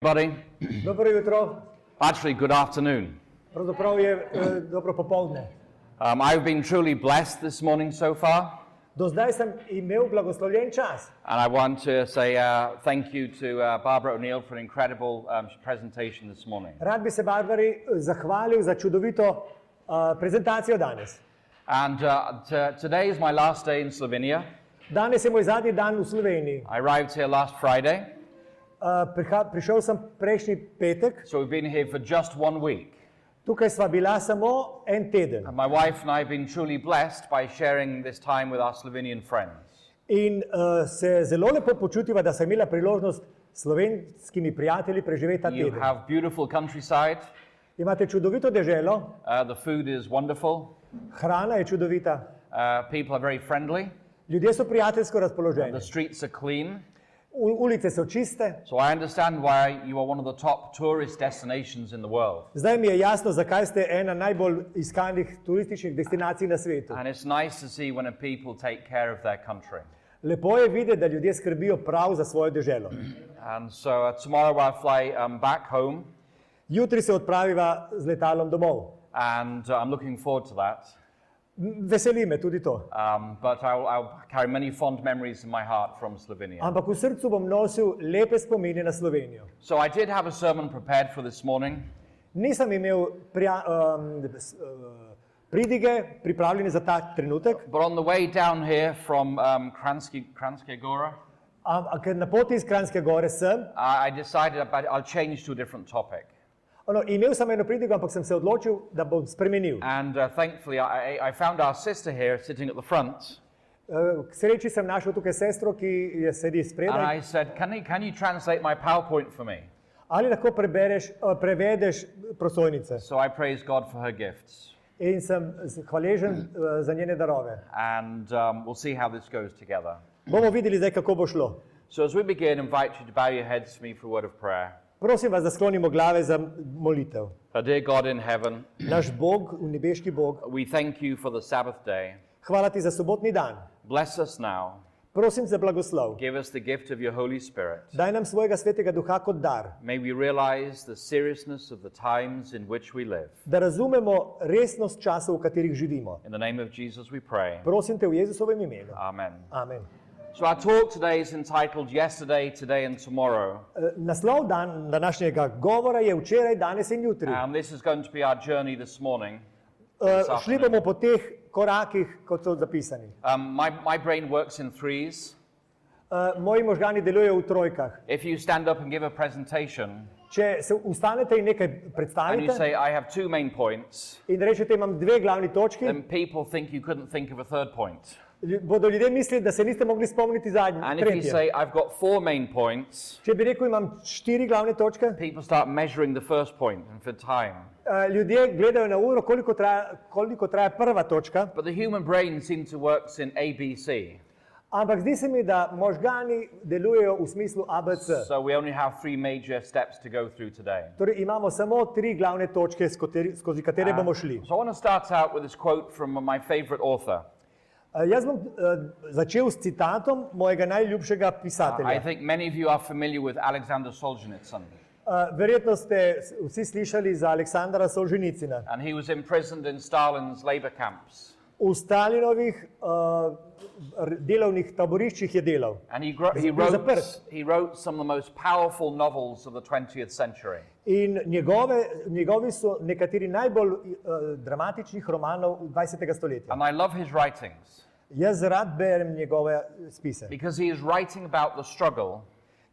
Buddy. Dobro jutro, Actually, good afternoon. pravzaprav je dobro popoldne. I've been truly blessed this morning so far, Do zdaj sem imel blagoslovljen čas and I want to say thank you to Barbara O'Neill for an incredible presentation this morning. Rad bi se Barbari zahvalil za čudovito prezentacijo danes. And today is my last day in Slovenia. Danes je moj zadnji dan v Sloveniji. I arrived here last Friday, Prišel sem prejšnji petek, so we've been here for just 1 week. tukaj sva bila samo en teden. And my wife and I have been truly blessed by sharing this time with our Slovenian friends. In se zelo lepo počutiva, da sem imela priložnost s slovenskimi prijatelji preživeti ta You teden. have beautiful countryside, Imate čudovito deželo, the food is wonderful, hrana je čudovita, people are very friendly, ljudje so prijateljsko the razpoloženi, streets are clean. ulice so čiste. So I understand why you are one of the top tourist destinations in the world. Zdaj mi je jasno, zakaj ste ena najbolj iskanih turističnih destinacij na svetu. And it's nice to see when a people take care of their country. Lepo je videti, da ljudje skrbijo prav za svojo deželo. And so tomorrow I'll fly back home, Jutri se odpraviva z letalom domov. and I'm looking forward to that. Veseli me tudi to. But I'll carry many fond memories in my heart from Slovenia. Ampak v srcu bom nosil lepe spomine na Slovenijo. So I did have a sermon prepared for this morning, Nisem imel pridige pripravljene za ta trenutek, but on the way down here from Kranjska Gora, ampak na poti iz Kranjske Gore sem. I decided I'll change to a different topic. Imel sem eno pridigo, ampak sem se odločil, da bom spremenil. And thankfully I found our sister here sitting at the front. K sreči sem našel tukaj sestro, ki je sedi And spredaj. I said, can you translate my PowerPoint for me? Ali lahko prevedeš prosojnice? So I praise God for her gifts. In sem hvaležen za njene darove. And we'll see how this goes together. Bomo videli zdaj, kako bo šlo. So as we begin, invite you to bow your heads to me for a word of prayer. Prosim vas, da sklonimo glave za molitev. Our dear God in heaven, Naš Bog, nebeški Bog, we thank you for the Sabbath day. hvala ti za sobotni dan. Bless us now. Prosim za blagoslov. Give us the gift of your Holy Spirit. Daj nam svojega svetega duha kot dar, May we realize the seriousness of the times in which we live. da razumemo resnost časov, v katerih živimo. In the name of Jesus we pray. Prosim te v Jezusovem imenu. Amen. Amen. So our talk today is entitled Yesterday, Today and Tomorrow. Naslov današnjega govora je včeraj, danes in jutri. And this is going to be our journey this morning. Šli bomo po teh korakih, kot so zapisani. My brain works in threes. Moji možgani delujejo v trojkah. If you stand up and give a presentation Če se ustanete in nekaj and you predstavite say, I have 2 main points, in rečete, imam dve glavni točki, then people think you couldn't think of a third point. bodo ljudje mislili, da se niste mogli spomniti zadnje, And if you tretje. say, I've got 4 main points, Če bi rekel, imam 4 glavne točke, people start measuring the first point and for time. ljudje gledajo na uro, koliko traja prva točka, But the human brain seems to work in ABC. ampak zdi se mi, da možgani delujejo v smislu ABC. So we only have 3 major steps to go through today. Torej imamo samo 3 glavne točke, skozi katere bomo šli. So I want to start out with this quote from my favorite author. Jaz bom začel s citatom mojega najljubšega I pisatelja. think many of you are familiar with Alexander Solzhenitsyn. Verjetno ste vsi slišali za Aleksandra Solženicina. And he was imprisoned in Stalin's labor camps. V Stalinovih delovnih taboriščih je delal. And he bil zaprt. wrote some of the most powerful novels of the 20th century. In njegovi so nekateri najbolj dramatičnih romanov 20. stoletja. And I love his writings Jaz rad berem njegove spise, because he is writing about the struggle,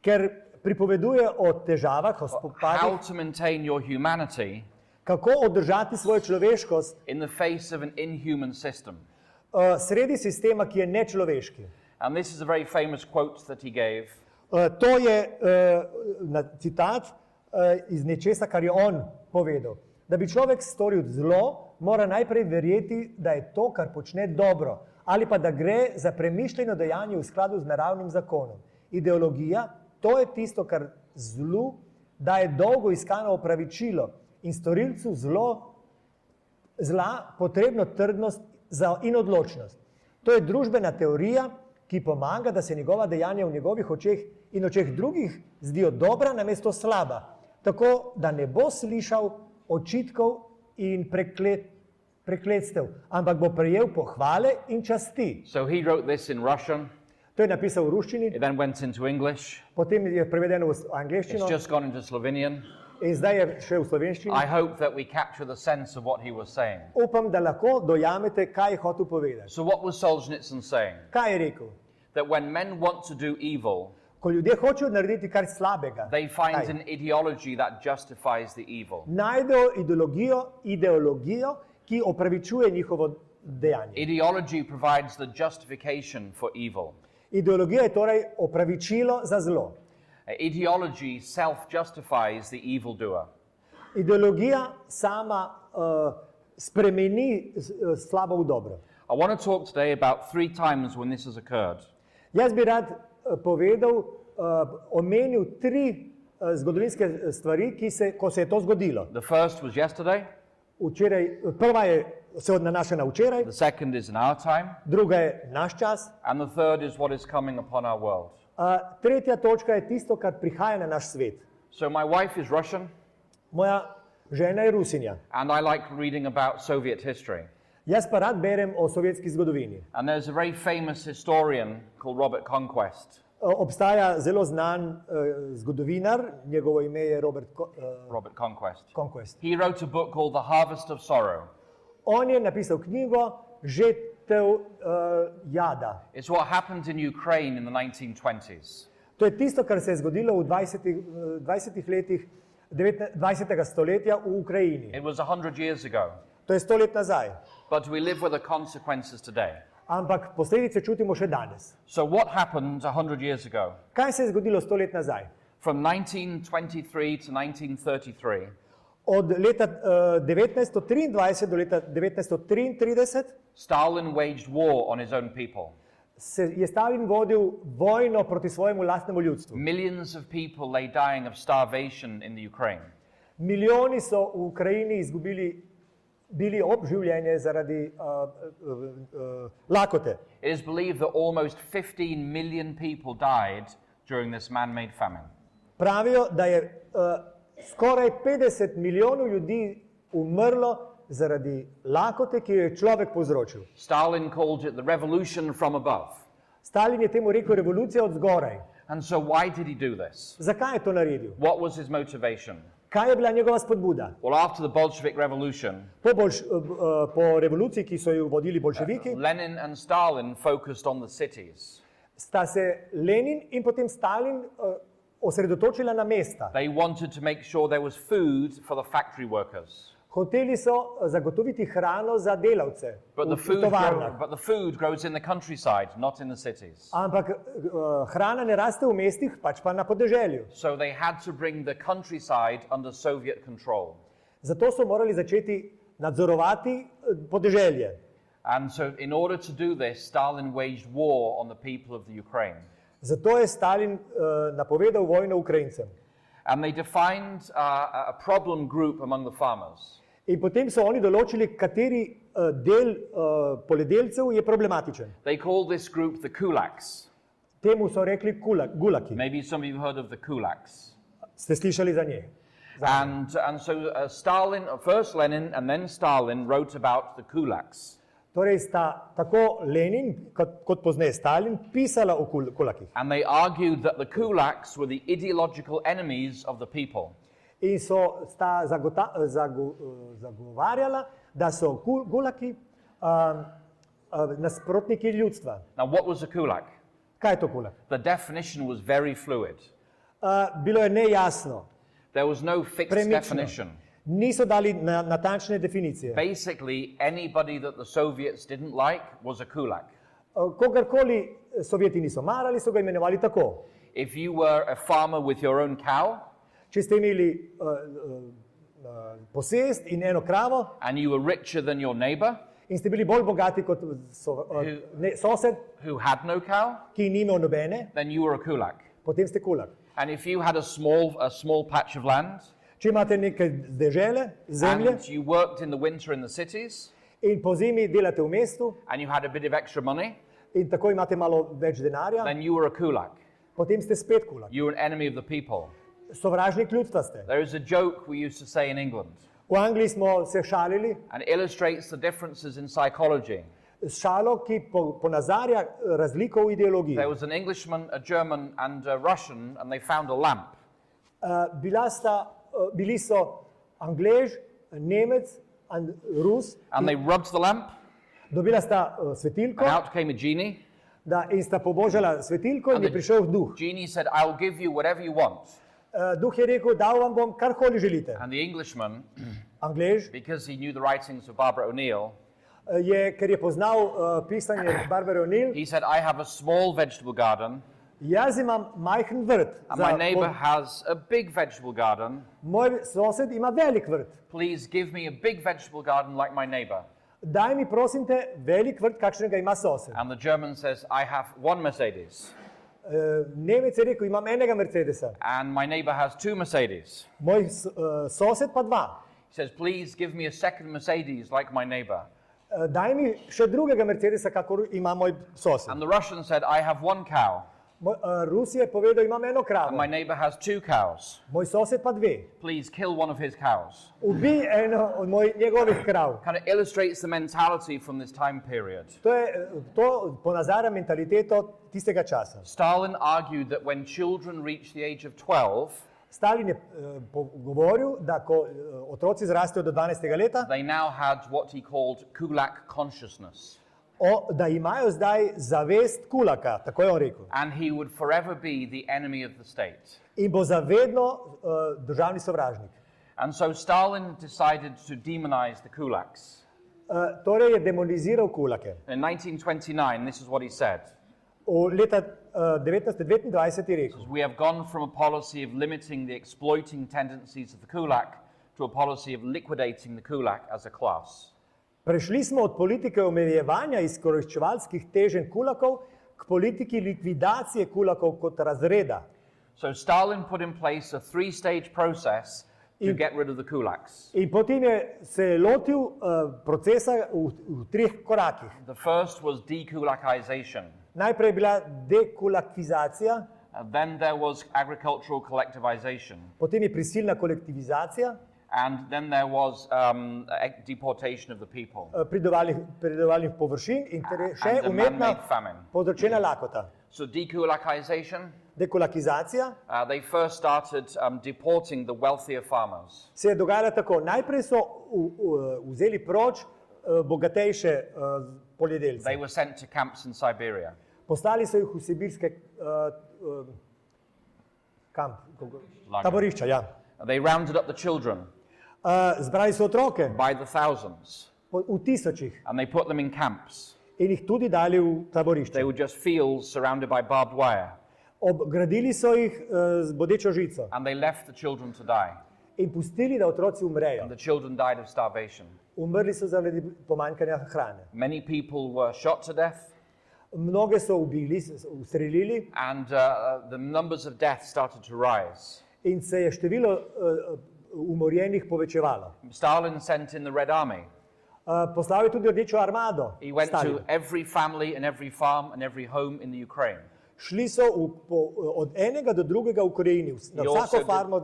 ker pripoveduje o težavah, o how spopadih, to maintain your humanity kako održati svojo človeškost in the face of an inhuman system. sredi sistema, ki je nečloveški. And this is a very famous quote that he gave. To je citat iz nečesa, kar je on povedal. Da bi človek storil zlo, mora najprej verjeti, da je to, kar počne, dobro, ali pa da gre za premišljeno dejanje v skladu z naravnim zakonom. Ideologija, to je tisto, kar zlu daje dolgo iskano opravičilo in storilcu zla potrebno trdnost in odločnost. To je družbena teorija, ki pomaga, da se njegova dejanja v njegovih očeh in očeh drugih zdijo dobra namesto slaba, tako da ne bo slišal očitkov in prekletstev, ampak bo prejel pohvale in časti. So he wrote this in Russian. To je napisal v ruščini, It then went into English. potem je prevedeno v It's angleščino just gone into Slovenian. in zdaj je še v slovenščini. I hope that we capture the sense of what he was saying. Upam, da lahko dojamete, kaj je hotel povedati. So what was Solzhenitsyn saying? Kaj je rekel? That when men want to do evil, Ko ljudje hočejo narediti kar slabega, they find kaj? an ideology that justifies the evil. Najdejo ideologijo, ki opravičuje njihovo dejanje. Ideology provides the justification for evil. Ideologija je torej opravičilo za zlo. Ideology self-justifies the evildoer. Ideologija sama spremeni slabo v dobro. I want to talk today about 3 times when this has occurred. Jaz bi rad povedal, omenil 3 zgodovinske stvari, ko se je to zgodilo. The first was yesterday, Prva se nanaša na včeraj, the second is in our time, druga je naš čas, and the third is what is coming upon our world. tretja točka je tisto, kar prihaja na naš svet. So my wife is Russian, Moja žena je Rusinja. and I like reading about Soviet history. Jaz pa rad berem o sovjetski zgodovini. And there's a very famous historian called Robert Conquest. Obstaja zelo znan zgodovinar, njegovo ime je Robert Conquest. Conquest. He wrote a book called The Harvest of Sorrow. On je napisal knjigo Žetev jada. It's what happened in Ukraine in the 1920s. To je tisto, kar se je zgodilo v 20 letih 20. stoletja v Ukrajini. It was 100 years ago, To je 100 let nazaj. but we live with the consequences today. Ampak posledice čutimo še danes. So what happened 100 years ago? Kaj se je zgodilo 100 let nazaj? From 1923 to 1933, Od leta 1923 do leta 1933 Stalin waged war on his own people. je Stalin vodil vojno proti svojemu lastnemu ljudstvu. Millions of people lay dying of starvation in the Ukraine. Milijoni so v Ukrajini bili ob življenje zaradi lakote. It is believed that almost 15 million people died during this man-made famine. Pravijo, da je skoraj 50 milijonov ljudi umrlo zaradi lakote, ki jo je človek povzročil. Stalin called it the revolution from above. Stalin je temu rekel revolucija od zgoraj. And so why did he do this? Zakaj je to naredil? What was his motivation? Kaj je bila njegova spodbuda? Well, after the Bolshevik Revolution, Po revoluciji, ki so jo vodili bolševiki, Lenin and Stalin focused on the cities. sta se Lenin in potem Stalin osredotočila na mesta. They wanted to make sure there was food for the factory workers. Hoteli so zagotoviti hrano za delavce But v tovarnah. the food grows in the countryside, not in the cities. Ampak hrana ne raste v mestih, pač pa na podeželju. So they had to bring the countryside under Soviet control. Zato so morali začeti nadzorovati podeželje. And so in order to do this, Stalin waged war on the people of the Ukraine. Zato je Stalin napovedal vojno Ukrajincem. And they defined a problem group among the farmers. In potem so oni določili, kateri del poljedelcev je problematičen. They called this group the kulaks. Temu so rekli gulaki. Maybe some of you heard of the kulaks. Ste slišali za nje? And so Stalin, first Lenin and then Stalin wrote about the kulaks. Torej sta tako Lenin kot pozneje Stalin pisala o kulakih. And they argued that the kulaks were the ideological enemies of the people. In sta zagovarjala, da so gulaki nasprotniki ljudstva. Now, what was a kulak? Kaj je to kulak? The definition was very fluid. Bilo je nejasno, There was no fixed premično. definition. Niso dali natančne definicije. Basically, anybody that the Soviets didn't like was a kulak. Kogarkoli Sovjeti niso marali, so ga imenovali tako. If you were a farmer with your own cow Če ste imeli posest in eno kravo and you were richer than your neighbor in ste bili bolj bogati kot sosed, who had no cow, ki ni imel nobene, then you were a kulak. potem ste kulak. And if you had a small patch of land Če imate neke dežele, zemlje and you worked in the winter in the cities in po zimi delate v mestu and you had a bit of extra money, in tako imate malo več denarja, then you were a kulak. potem ste spet kulak. You're an enemy of the people. Sovražnik ljudstva ste. There is a joke we used to say in England, V Angliji smo se šalili and it illustrates the differences in psychology. s šalo, ki ponazarja razliko v ideologiji. There was an Englishman, a German, and a Russian, and they found a lamp. Bili so Anglež, Nemec in Rus, And they rubbed the lamp, dobila sta svetilko and out came a genie. in sta pobožala svetilko in And je the prišel duh. genie said, I'll give you whatever you want. Duh je rekel, dal vam bom karkoli želite. And the Englishman, Anglež because he knew the writings of Barbara O'Neill, ker je poznal pisanje Barbare O'Neill, he said, I have a small vegetable garden, jaz imam majhen vrt. and my neighbor has a big vegetable garden. Moj sosed ima velik vrt. Please give me a big vegetable garden like my neighbor. Daj mi, prosim te, velik vrt, kakšnega ima sosed. And the German says, I have one Mercedes, Nemec je rekel, imam enega Mercedesa, and my neighbor has two Mercedes. moj sosed pa dva. He says, please give me a second Mercedes like my neighbor. Daj mi še drugega Mercedesa, kakor ima moj sosed. And the Russian said, I have one cow, Rus je povedal, imam eno and kravo, my neighbor has two cows. moj sosed pa dve. Please kill one of his cows. Ubij eno od njegovih krav. Kind of illustrates the mentality from this time period. To ponazarja mentaliteto tistega časa. Stalin argued that when children reach the age of 12, Stalin je govoril, da ko otroci zrastejo do 12. leta, they now had what he called kulak consciousness. da imajo zdaj zavest kulaka, tako je on rekel. And he would forever be the enemy of the state. In bo zavedno državni sovražnik. And so Stalin decided to demonize the kulaks. Torej je demoniziral kulake. In 1929, this is what he said. Leta 1929 je rekel, We have gone from a policy of limiting the exploiting tendencies of the kulak to a policy of liquidating the kulak as a class. prešli smo od politike omejevanja izkoriščevalskih teženj kulakov k politiki likvidacije kulakov kot razreda. So Stalin put in place a three-stage process to get rid of the kulaks. In potem se je lotil procesa v treh korakih. The first was dekulakization. Najprej je bila dekulakizacija, Then there was agricultural collectivization. potem je prisilna kolektivizacija, And then there was deportation of the people. pridelovalnih površin in še And the umetna man-made famine. povzročena lakota. So dekulakization, Dekulakizacija they first started deporting the wealthier farmers. se je dogajala tako. Najprej so vzeli proč bogatejše poljedelce. They were sent to camps in Siberia. Poslali so jih v sibirske taborišča. Ja. They rounded up the children Zbrali so otroke by the thousands, v tisočih and they put them in camps. in jih tudi dali v They taborišče. were just fields surrounded by barbed wire, Obgradili so jih z bodečo žico and they left the children to die. in pustili, da otroci umrejo. And the children died of starvation. Umrli so zaradi pomanjkanja hrane. Many people were shot to death, Mnoge so ubili, ustrelili and the numbers of deaths started to rise. in se je število umorjenih povečevalo. Stalin sent in the Red Army. Poslal je tudi rdečo armado. He went Stalin. to every family and every farm and every home in the Ukraine. Šli so od enega do drugega v Ukrajini, na He vsako also did- farmo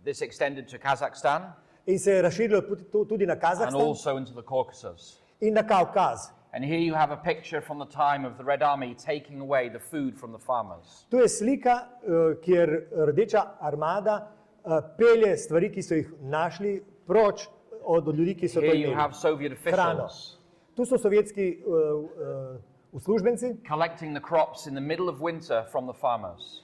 This extended to Kazakhstan in se je razširilo tudi na and Kazahstan also into the Caucasus. in na Kavkaz. And here you have a picture from the time of the Red Army taking away the food from the farmers. Tu je slika, kjer rdeča armada pelje stvari, ki so jih našli, proč od ljudi, ki so to Here you imeli. have Soviet Hrano. officials Tu so sovjetski uslužbenci, collecting the crops in the middle of winter from the farmers.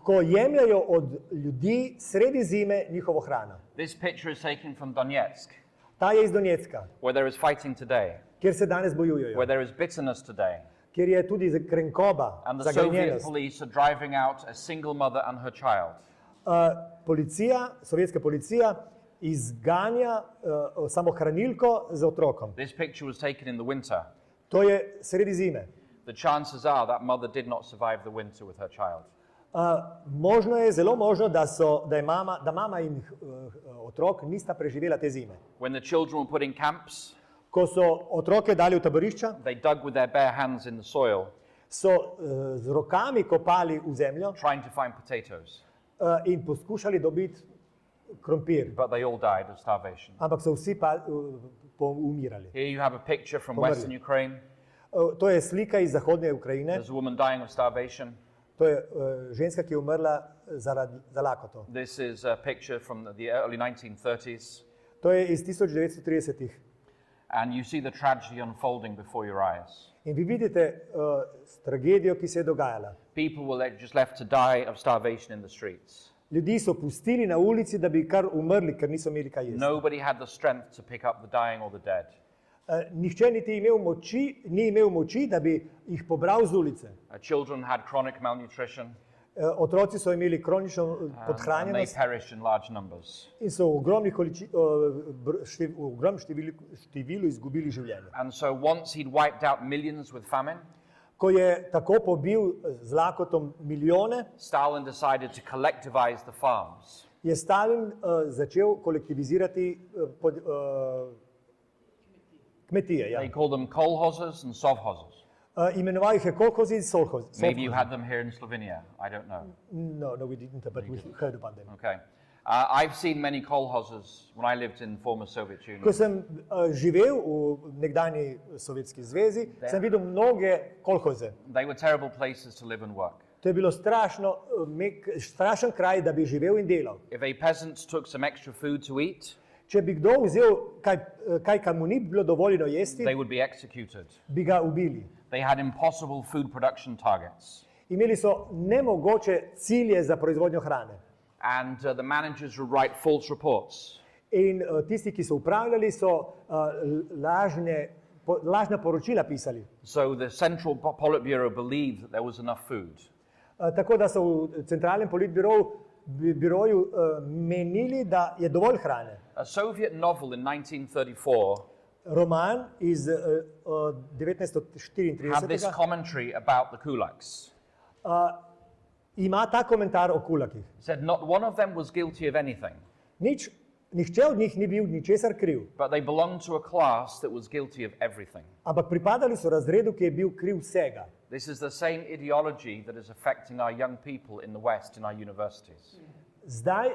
ko jemljajo od ljudi sredi zime njihovo hrano. This picture is taken from Donetsk, Ta je iz Donetska, where there is fighting today, kjer se danes bojujejo, where there is bitterness today. kjer je tudi krenkoba, And the Soviet zagrenjenost. police are driving out a single mother and her child. Policija, sovjetska policija izganja samohranilko z otrokom. This picture was taken in the winter. To je sredi zime. The chances are that mother did not survive the winter with her child. Možno je, zelo možno, da mama in otrok nista preživela te zime. When the children were put in camps, Ko so otroke dali v taborišča, they dug with their bare hands in the soil, so z rokami kopali v zemljo trying to find potatoes. in poskušali dobiti krompir, But they all died of starvation. ampak so vsi umirali. Here you have a picture from Pomrli. Western Ukraine. To je slika iz zahodne Ukrajine. There's a woman dying of starvation. To je ženska, ki je umrla za lakoto. This is a picture from the early 1930s. To je iz 1930-ih. And you see the tragedy unfolding before your eyes. In vi vidite tragedijo, ki se je dogajala. People were just left to die of starvation in the streets. Ljudi so pustili na ulici, da bi kar umrli, ker niso imeli kaj jesti. Nobody had the strength to pick up the dying or the dead. Nihče ni imel moči, da bi jih pobral z ulice. Children had chronic malnutrition. Otroci so imeli kronično And they podhranjenost perished in large numbers. in so v ogromnem številu izgubili življenje. And so once he'd wiped out millions with famine, Ko je tako pobil z lakotom milijone, Stalin decided to collectivize the farms. je Stalin začel kolektivizirati kmetije. Ja. They called them kolhozes and sovhozes. Imenoval jih je kolhozi in solhozi. Maybe you had them here in Slovenia. I don't know. No, we didn't, but we heard about them. Okay. I've seen many kolhozes when I lived in former Soviet Union. Ko sem živel v nekdanji Sovjetski zvezi, sem videl mnoge kolhoze. They were terrible places to live and work. To je bilo strašen kraj, da bi živel in delal. If a peasant took some extra food to eat, Če bi kdo vzel kaj, kar mu ni bilo dovoljeno jesti, they would be executed. bi ga ubili. They had impossible food production targets. Imeli so nemogoče cilje za proizvodnjo hrane. And the managers would write false reports. In tisti, ki so upravljali, so lažna poročila pisali. So the Central Politburo believed that there was enough food. Tako da so v centralnem politbiroju menili, da je dovolj hrane. A Soviet novel in 1934 Roman iz had this 1934 commentary about the kulaks. ima ta komentar o kulakih. It said not one of them was guilty of anything, Nihče od njih ni bil ničesar kriv, but they belonged to a class that was guilty of everything. ampak pripadali so razredu, ki je bil kriv vsega. This is the same ideology that is affecting our young people in the West in our universities. Zdaj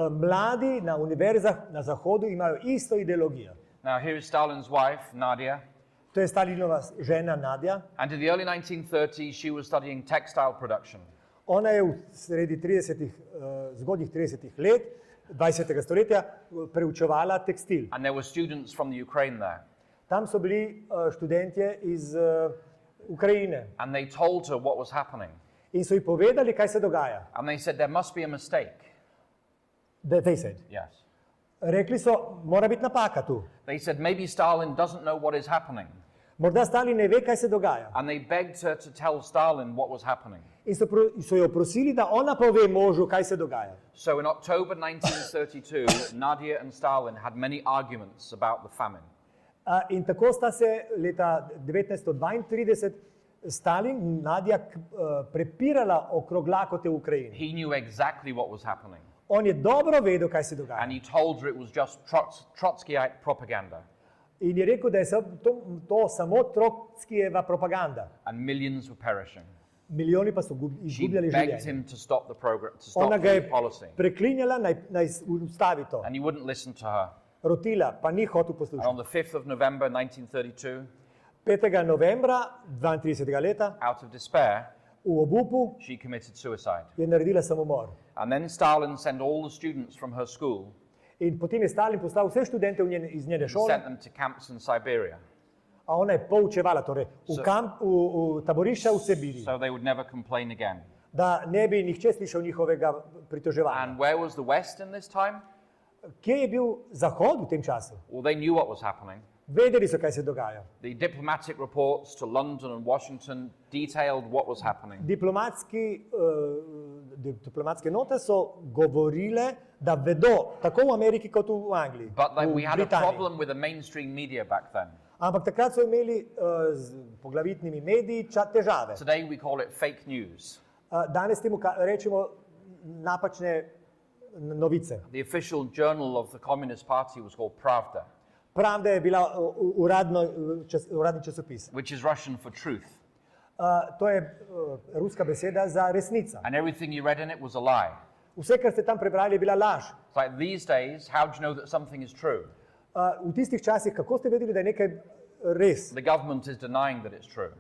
mladi na univerzah na Zahodu imajo isto ideologijo. Now, here is Stalin's wife, Nadia, To je Stalinova žena Nadja. and in the early 1930s, she was studying textile production. Ona je v sredi 30-ih, zgodnjih 30-ih let 20. stoletja preučevala tekstil. And there were students from the Ukraine there. Tam so bili študentje iz Ukrajine And they told her what was happening. in so ji povedali, kaj se dogaja. And they said, there must be a mistake. They said. Yes. Rekli so, mora biti napaka tu. They said, maybe Stalin doesn't know what is happening. Morda Stalin ne ve, kaj se dogaja. And they begged her to tell Stalin what was happening. In so jo prosili, da ona pove možu, kaj se dogaja. So in October 1932, Nadia and Stalin had many arguments about the famine. In tako sta se leta 1932 Stalin in Nadja prepirala okrog lakote v Ukrajini. He knew exactly what was happening. On je dobro vedel, kaj se And dogaja. he told her it was just Trotskyite propaganda. In je rekel, da je to samo Trotskijeva propaganda. And millions were perishing. Milijoni pa so She izgubljali begged življenje. him to stop the program, to stop Ona ga the je policy. preklinjala, naj ustavi to. And he wouldn't listen to her. Rotila, pa ni hotel And on poslušati. the 5th of November 1932, 5. novembra 32. leta out of despair, v obupu she committed suicide. je naredila samomor. And then Stalin sent all the students from her school, In potem je Stalin poslal vse študente iz njene and šole, sent them to camps in Siberia, a ona je poučevala, torej v taborišča v Sibiriji, so they would never complain again. da ne bi nihče slišal njihovega pritoževanja. And where was the West in this time? Kje je bil Zahod v tem času? Well, they knew what was happening. Vedeli so, kaj se dogaja. The diplomatic reports to London and Washington detailed what was happening. Diplomatske note so govorile, da vedo, tako v Ameriki kot v Angliji, But like, v we had a Britaniji. problem with the mainstream media back then. Ampak takrat so imeli z poglavitnimi mediji težave. Today we call it fake news. Danes temu rečemo napačne novice. The official journal of the Communist Party was called Pravda, Pravda je bila uradni časopis, which is Russian for truth. To je ruska beseda za resnica. And everything you read in it was a lie. Vse, kar ste tam prebrali, je bila laž. It's like these days, how do you know that something is true? V tistih časih, kako ste vedeli, da je nekaj res? The government is denying that it's true.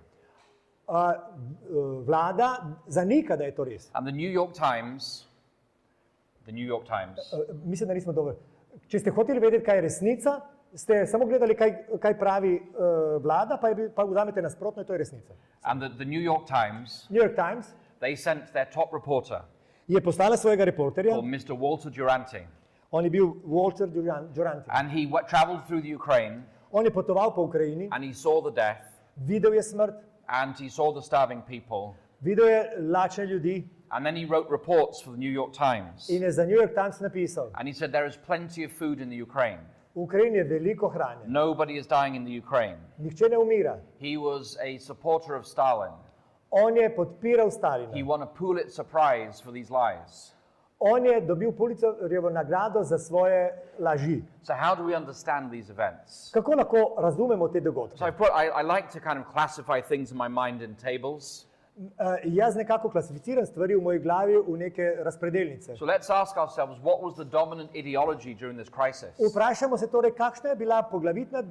Vlada zanika, da je to res. And the New York Times, Mislim, da nismo dobro. Če ste hoteli vedeti, kaj je resnica, ste samo gledali, kaj pravi vlada, pa vzamete nasprotno in to je resnica. and the New York Times, New York Times they sent their top reporter je poslala svojega reporterja, called Mr. Walter Duranty. on je bil Walter Duranty. And he traveled through the Ukraine On je potoval po Ukrajini, and he saw the death videl je smrt, and he saw the starving people. videl je lačne ljudi And then he wrote reports for the New York Times. in je za New York Times napisal, And he said there is plenty of food in the Ukraine. v Ukrajini je veliko hrane, Nobody is dying in the Ukraine. nihče ne umira. He was a supporter of Stalin. On je podpiral He Stalina. won a Pulitzer Prize for these lies. On je dobil Pulitzerjevo nagrado za svoje laži. So how do we understand these events? Kako lahko razumemo te So dogodke? I like to kind of classify things in my mind in tables. Jaz nekako klasificiram stvari v moji glavi v neke razpredelnice. So let's ask ourselves, what was the dominant ideology during this crisis? Vprašamo se torej, kakšna je bila poglavitna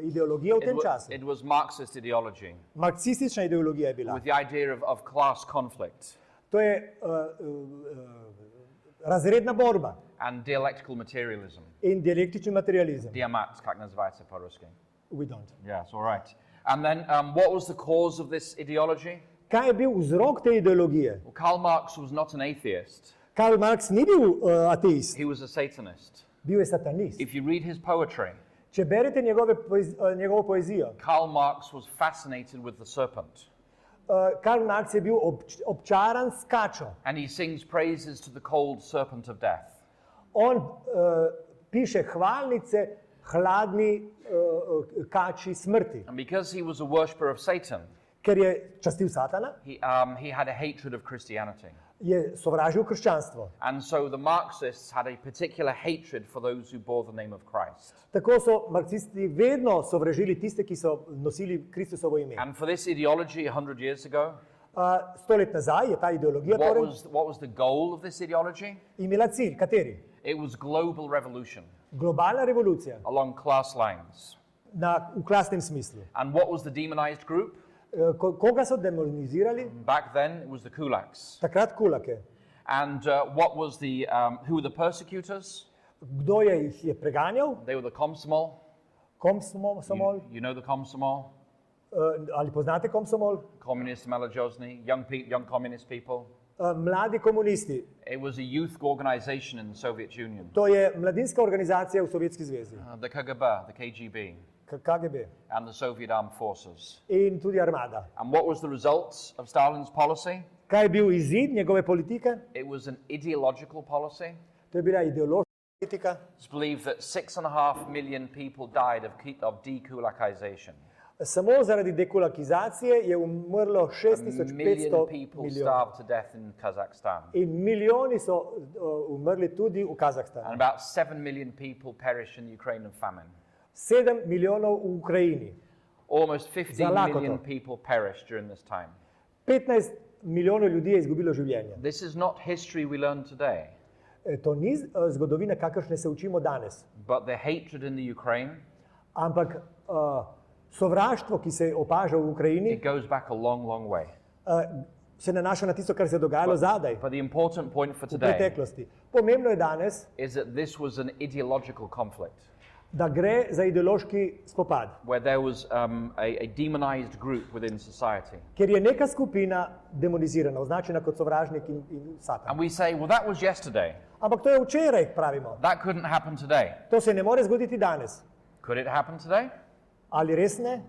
ideologija v tem času. It was Marxist ideology Marksistična ideologija je bila. with the idea of class conflict To je razredna borba and dialectical materialism. in dialektični materializem. Diamat, как называется по-русски? We don't. Yes, all right. And then what was the cause of this ideology? Kaj je bil vzrok te ideologije? Well, Karl Marx was not an atheist. Karl Marx ni bil ateist, He was a Satanist. bil je satanist. If you read his poetry, Če berete njegovo poezijo, Karl Marx was fascinated with the serpent. Karl Marx je bil občaran s kačo. And he sings praises to the cold serpent of death. On piše hvalnice hladni kači smrti, And because he was a worshipper of Satan, ker je častil satana, he had a hatred of Christianity. je sovražil krščanstvo. And so the Marxists had a particular hatred for those who bore the name of Christ. Tako so marksisti vedno sovražili tiste, ki so nosili Kristusovo ime. And for this ideology 100 years ago, 100 let nazaj je ta ideologija torej what was the goal of this ideology? imela cilj, kateri? It was global revolution Globalna revolucija along class lines. v klasnem smislu. And what was the demonized group? Koga so demonizirali? Back then, it was the kulaks. Takrat kulake. And what was who were the persecutors? Kdo jih je preganjal? They were the Komsomol. Komsomol? You know the Komsomol? Ali poznate Komsomol? Communist Malajozny, young communist people. Mladi komunisti. It was a youth organization in the Soviet Union. To je mladinska organizacija v Sovjetski zvezi. The KGB, the KGB, KGB. and the Soviet armed forces. In tudi armada. And what was the result of Stalin's policy? Kaj je bil izid njegove politike? It was an ideological policy. To je bila ideološka politika. It's believed that 6.5 million people died of dekulakization. Samo zaradi dekulakizacije je umrlo A 6500 million people milijonov. starved to death in Kazakhstan. In milijoni so umrli tudi v And Kazahstanu. about 7 million people perished in the Ukrainian famine. 7 milijonov v Ukrajini. Almost 15 Za lakoto. million people perished during this time. 15 milijonov ljudi je izgubilo življenje. This is not history we learn today, To ni zgodovina, kakršne se učimo danes. but the hatred in the Ukraine, Ampak sovraštvo, ki se opaža v Ukrajini, it goes back a long, long way. se nanaša na tisto, kar se je dogajalo zadaj, But the important point for v today preteklosti. Pomembno je danes, is that this was an ideological conflict da gre za ideološki spopad, where there was a demonized group within society. ker je neka skupina demonizirana, označena kot sovražnik in satan. And we say, well, that was yesterday. Ampak to je včeraj, pravimo. That couldn't happen today. To se ne more zgoditi danes. Could it happen today? Ali res ne?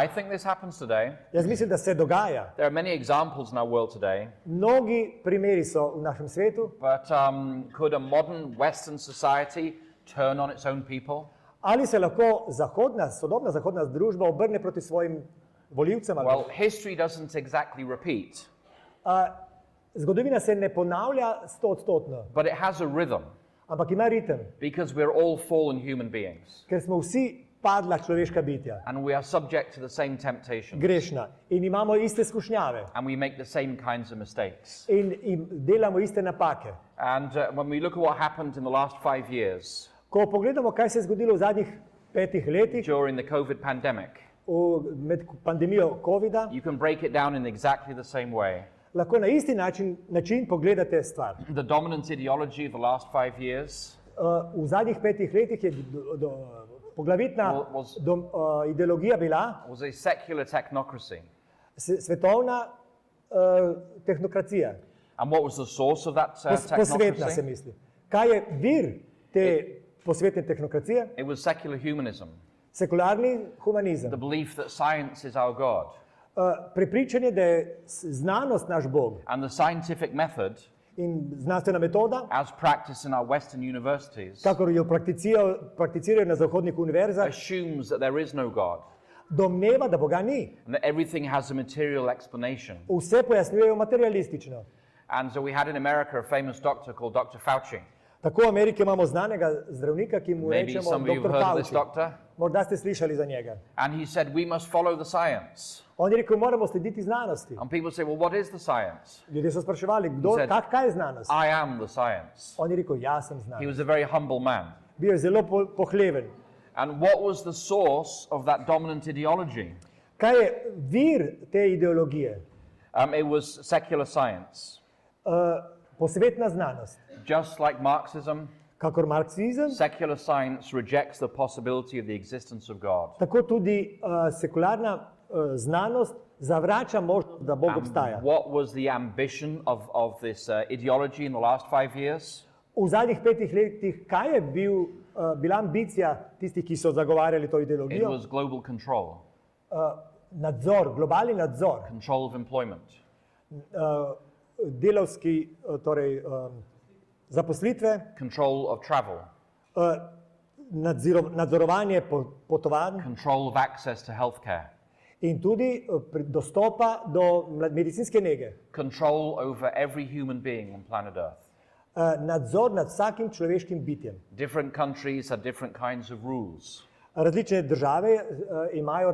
I think this happens today. Jaz mislim, da se dogaja. There are many examples in our world today, Mnogi primeri so v našem svetu. but could a modern Western society turn on its own people? Ali se lahko sodobna zahodna družba obrne proti svojim volivcem? Well, history doesn't exactly repeat, Zgodovina se ne ponavlja 100-odstotno, but it has a rhythm ampak ima ritem, because we're all fallen human beings. ker smo vsi padla človeška bitja, and we are subject to the same temptation, grešna in imamo iste skušnjave and we make the same kinds of mistakes. in delamo iste napake. And when we look at what happened in the last 5 years Ko pogledamo, kaj se je zgodilo v zadnjih 5 letih during the COVID pandemic, med pandemijo COVID-a, you can break it down in exactly the same way. lahko na isti način pogledate stvar. The dominant ideology of the last 5 years V zadnjih 5 letih je poglavitna ideologija bila was a secular technocracy. svetovna tehnokracija. And what was the source of that Posvetna se technocracy? misli. Kaj je vir te posvetne tehnokracije? It was secular humanism, Sekularni humanizem. the belief that science is our God, Prepričanje, da je znanost naš Bog and the scientific method, in znanstvena metoda, as practiced in our Western universities, kakor jo prakticirajo na zahodnih univerzah, assumes that there is no God, domneva, da Boga ni. and that everything has a material explanation. Vse pojasnjujejo materialistično. And so we had in America a famous doctor called Dr. Fauci. Tako v Ameriki imamo znanega zdravnika, ki mu Maybe rečemo some of you have dr. heard of this Fauci. doctor. Morda ste slišali za njega. And he said, we must follow the science. On je rekel, moramo slediti znanosti. And people say, well, what is the science? Ljudje so spraševali, He said, kaj je znanost? I am the science. On je rekel, jaz sem He znanost. was a very humble man. Bil je zelo pohleven. And what was the source of that dominant ideology? Kaj je vir te ideologije? It was secular science. Posvetna znanost. Just like Marxism, Kakor marksizem, secular science rejects the possibility of the existence of God. tako tudi sekularna znanost zavrača možnost, da Bog obstaja. What was the ambition of this ideology in the last 5 years? V zadnjih 5 letih, kaj je bila ambicija tistih, ki so zagovarjali to It ideologijo? was global control, Nadzor, globalni nadzor, control of employment, delavski, torej zaposlitve, control of travel, nadzorovanje potovanj control of access to healthcare, in tudi dostopa do medicinske nege. control over every human being on planet Earth. Nadzor nad vsakim človeškim bitjem. Different countries had different kinds of rules. Različne države imajo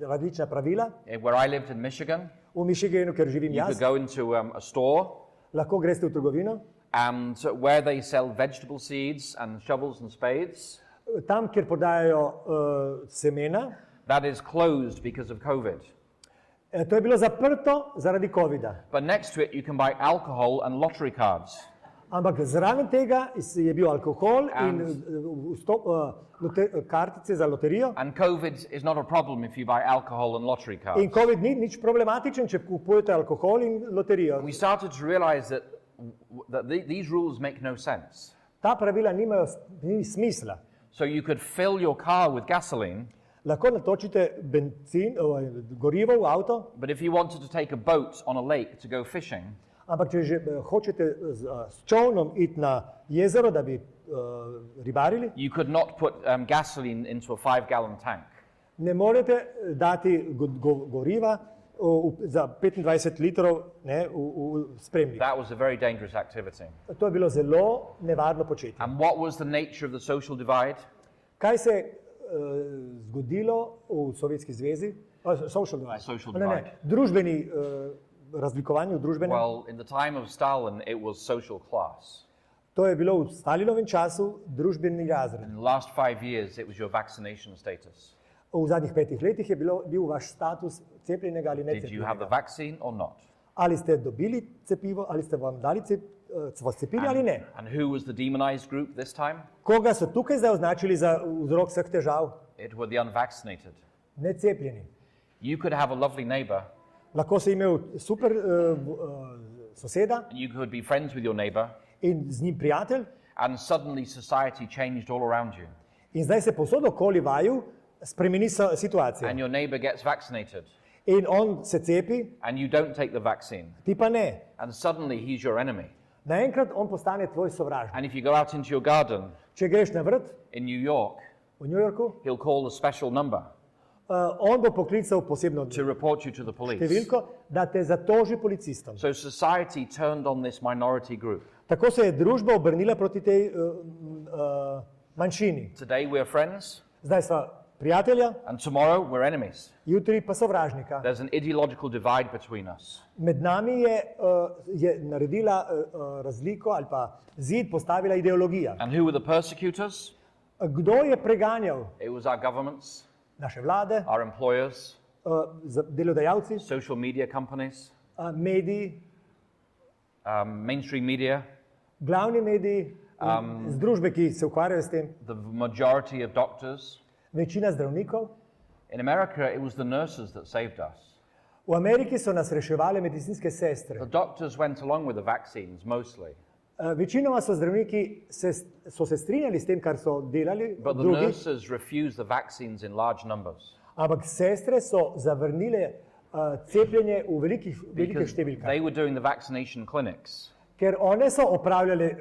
različna pravila. Where I lived in Michigan, V Michiganu, kjer živim you could jaz, go into a store, lahko greste v trgovino. and where they sell vegetable seeds and shovels and spades, Tam, kjer podajajo semena, that is closed because of COVID. to je bilo zaprto zaradi COVID-a. But next to it, you can buy alcohol and lottery cards. Ampak zraven tega je bil alkohol in kartice za loterijo. And COVID is not a problem if you buy alcohol and lottery cards. In COVID ni nič problematičen, če kupujete alkohol in loterijo. We started to realize that these rules make no sense. Ta pravila ni smisla. So you could fill your car with gasoline, Lahko natočite gorivo v avto, but if you wanted to take a boat on a lake to go fishing, ampak če že hočete s čolnom iti na jezero, da bi ribarili, you could not put gasoline into a 5-gallon tank. ne morete dati goriva za 25 litrov v spremnik. That was a very dangerous activity. To je bilo zelo nevarno početje. And what was the nature of the social divide? Kaj se je zgodilo v Sovjetski zvezi? Social divide. Social Ne, divide. družbeni razlikovanje v družbenem. Well, in the time of Stalin, it was social class. To je bilo v Stalinovem času družbeni razred. In the last 5 years, it was your vaccination status. V zadnjih 5 letih je bil vaš status cepljenega ali Did you have the necepljenega. vaccine or not? Ali ste dobili cepivo, ali ste vam dali vas cepili ali ne. And who was the demonized group this time? Koga so tukaj zdaj označili za vzrok vseh težav? It were the unvaccinated. Necepljeni. You could have a lovely neighbor, Lahko si imel super soseda and you could be friends with your neighbor, in z njim prijatelj and suddenly society changed all around you. in zdaj se povsod okoli vaju spremeni situacija. And your neighbor gets vaccinated, In on se cepi, and you don't take the vaccine. ti pa ne. And suddenly he's your enemy. Naenkrat on postane tvoj sovražnik. And if you go out into your garden Če greš na vrt in New York, v New Yorku, he'll call a special number on bo poklical posebno to report you to the police. številko, da te zatoži policistom. So society turned on this minority group. Tako se je družba obrnila proti tej manjšini. Today we're friends, Zdaj sva prijatelja, and tomorrow we're enemies. jutri pa sovražnika. There's an ideological divide between us. Med nami je naredila razliko ali pa zid postavila ideologija. And who were the persecutors? Kdo je preganjal? It was our governments, Naše vlade, our employers, delodajalci, social media companies, mediji, mainstream media, glavni mediji, združbe, ki se ukvarjajo s tem, the majority of doctors. večina zdravnikov. In America, it was the nurses that saved us. V Ameriki so nas reševali medicinske sestre. The doctors went along with the vaccines mostly, Večinoma so zdravniki so se strinjali s tem, kar so delali, but the drugi, nurses refused the vaccines in large numbers ampak sestre so zavrnile cepljenje v velikih because številkah. they were doing the vaccination clinics. Ker one so opravljale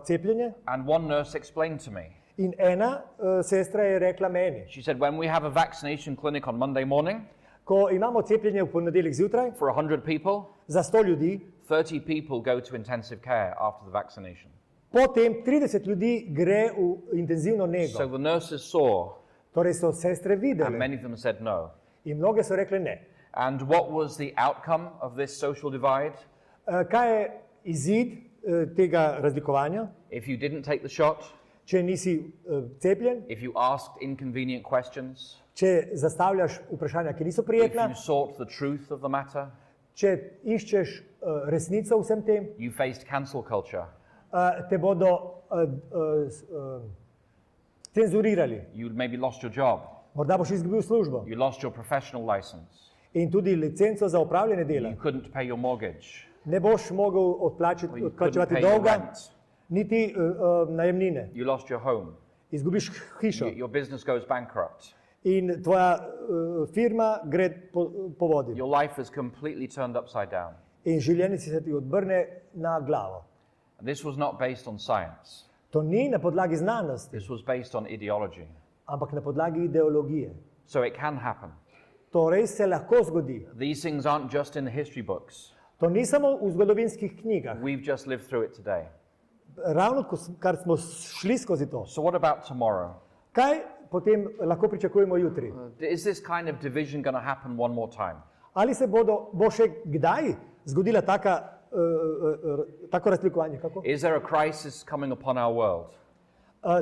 cepljenje And one nurse explained to me, in ena sestra je rekla meni, she said, when we have a vaccination clinic on Monday morning ko imamo cepljenje v ponedeljek zjutraj for 100 people, za 100 ljudi, 30 people go to intensive care after the vaccination. potem 30 ljudi gre v intenzivno nego. So the nurses saw, Torej so sestre and videle many of them said no. in mnoge so rekle ne. And what was the outcome of this social divide? Kaj je izid tega razlikovanja? If you didn't take the shot, Če nisi cepljen, if you asked inconvenient questions, če zastavljaš vprašanja, ki niso if prijetna, you sought the truth of the matter, če iščeš resnico v vsem tem, you faced cancel culture. te bodo cenzurirali. You maybe lost your job. Morda boš izgubil službo You lost your professional license. in tudi licenco za upravljanje dela. You couldn't pay your mortgage. Ne boš mogel Or you couldn't odplačevati pay your dolga, rent. niti najemnine. You lost your home. Izgubiš hišo Your business goes bankrupt. in tvoja firma gre po vodi. Your life is completely turned upside down. In življenje se ti odbrne na glavo. And this was not based on science. To ni na podlagi znanosti, This was based on ideology. ampak na podlagi ideologije. So it can happen. Torej se lahko zgodi. These things aren't just in the history books. To ni samo v zgodovinskih knjigah. We've just lived through it today. Ravno kar smo šli skozi to. So what about tomorrow? Kaj potem lahko pričakujemo jutri? Is this kind of division going to happen one more time? Ali se bo še kdaj zgodila tako razlikovanje? Kako? Is there a crisis coming upon our world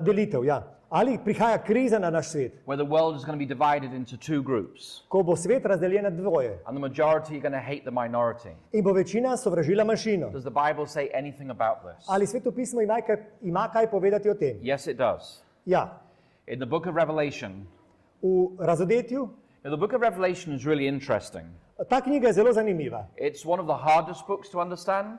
Delitev, ja. Ali prihaja kriza na naš svet, where the world is going to be divided into two groups ko bo svet razdeljen na dvoje and the majority are going to hate the minority? in bo večina sovražila manjšino? Does the Bible say anything about this? Ali svetopismo ima kaj povedati o tem? Yes, it does. Ja. In the book of Revelation, V Razodetju the book of Revelation is really interesting. ta knjiga je zelo zanimiva. It's one of the hardest books to understand,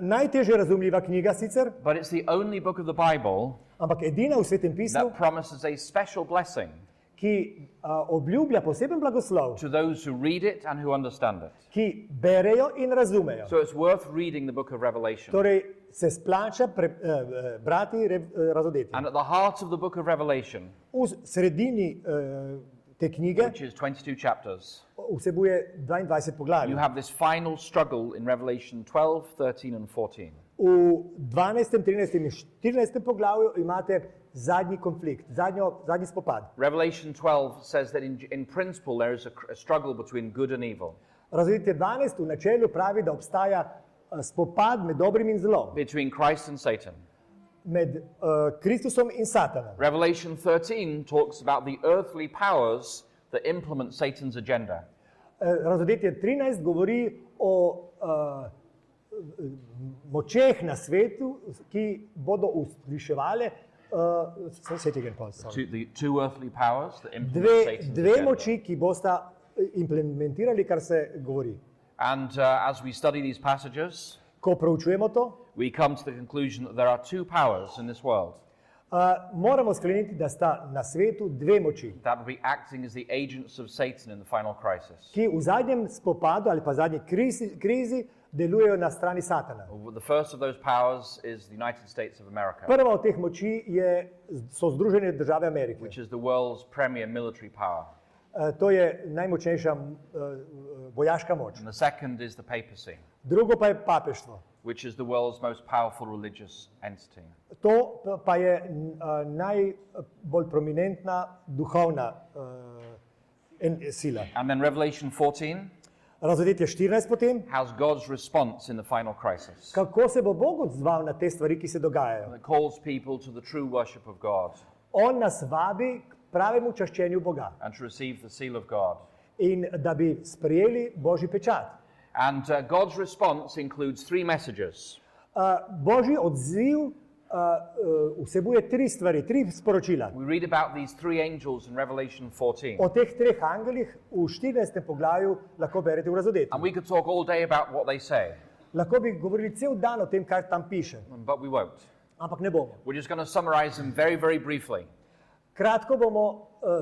Najtežje razumljiva knjiga sicer, but it's the only book of the Bible ampak edina v Svetem pismu, that promises a special blessing ki obljublja poseben blagoslov, to those who read it and who understand it. ki berejo in razumejo. So it's worth reading the book of Revelation. Torej se splača brati Razodetje. And at the heart of the book of Revelation, V sredini te knjige which is 22 chapters, vsebuje 22 you poglavij. have this final struggle in Revelation 12, 13, and 14. V 12., 13. in 14. poglavju imate zadnji konflikt, zadnji spopad. Revelation 12 says that in principle there is a struggle between good and evil, Razodetje 12 v načelu pravi, da obstaja spopad med dobrim in zlom, between Christ and Satan. med Kristusom in Satanom. Revelation 13 talks about the earthly powers that implement Satan's agenda. Razodetje 13 govori o močeh na svetu, ki bodo vzviševale The two earthly powers that implement Satan's dve agenda. moči, ki bosta implementirali, kar se govori. And as we study these passages, Ko proučujemo to, we come to the conclusion that there are two powers in this world moramo skleniti, da sta na svetu dve moči, that will be acting as the agents of Satan in the final crisis. ki v zadnjem spopadu ali pa zadnji krizi delujejo na strani Satana. The first of those powers is the United States of America, Prva od teh moči so Združene države Amerike. which is the world's premier military power. To je najmočnejša vojaška moč. And the second is the papacy, Drugo pa je papeštvo, which is the world's most powerful religious entity. To pa je najbolj prominentna duhovna sila. And then Revelation 14 Razodetje 14 potem, has God's response in the final crisis. kako se bo Bog odzval na te stvari, ki se dogajajo. That calls people to the true worship of God On nas vabi k pravemu čaščenju Boga and to receive the seal of God. in da bi sprejeli Božji pečat. And God's response includes three messages. Božji odziv vsebuje tri stvari, tri sporočila. We read about these three angels in Revelation 14. O teh treh angelih v 14. poglavju lahko berete v Razodetju. And we could talk all day about what they say, Lahko bi govorili cel dan o tem, kar tam piše, but we won't. ampak ne bomo. We're just going to summarize them very, very briefly.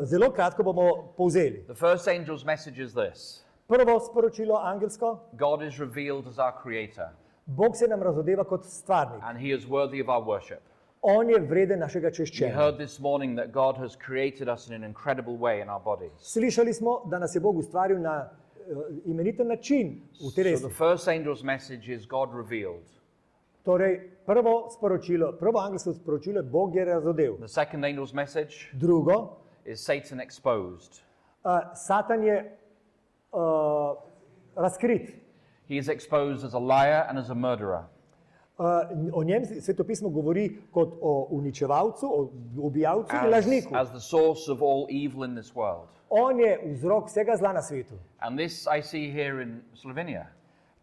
Zelo kratko bomo povzeli. The first angel's message is this: Prvo sporočilo angelsko, God is revealed as our creator, Bog se nam razodeva kot stvarnik. and he is worthy of our worship. On je vreden našega We češčenja. heard this morning that God has created us in an incredible way in our bodies. Slišali smo, da nas je Bog ustvaril na imeniten način v So telesu. the first angel's message is God revealed. Torej, prvo angelsko sporočilo je Bog je razodev. The second angel's message Drugo, is Satan exposed. Satan je razkrit. He is exposed as a liar and as a murderer. O njem svetopismo govori kot o uničevalcu, o ubijalcu in lažniku. As the source of all evil in this world. On je vzrok vsega zla na svetu. And this I see here in Slovenia.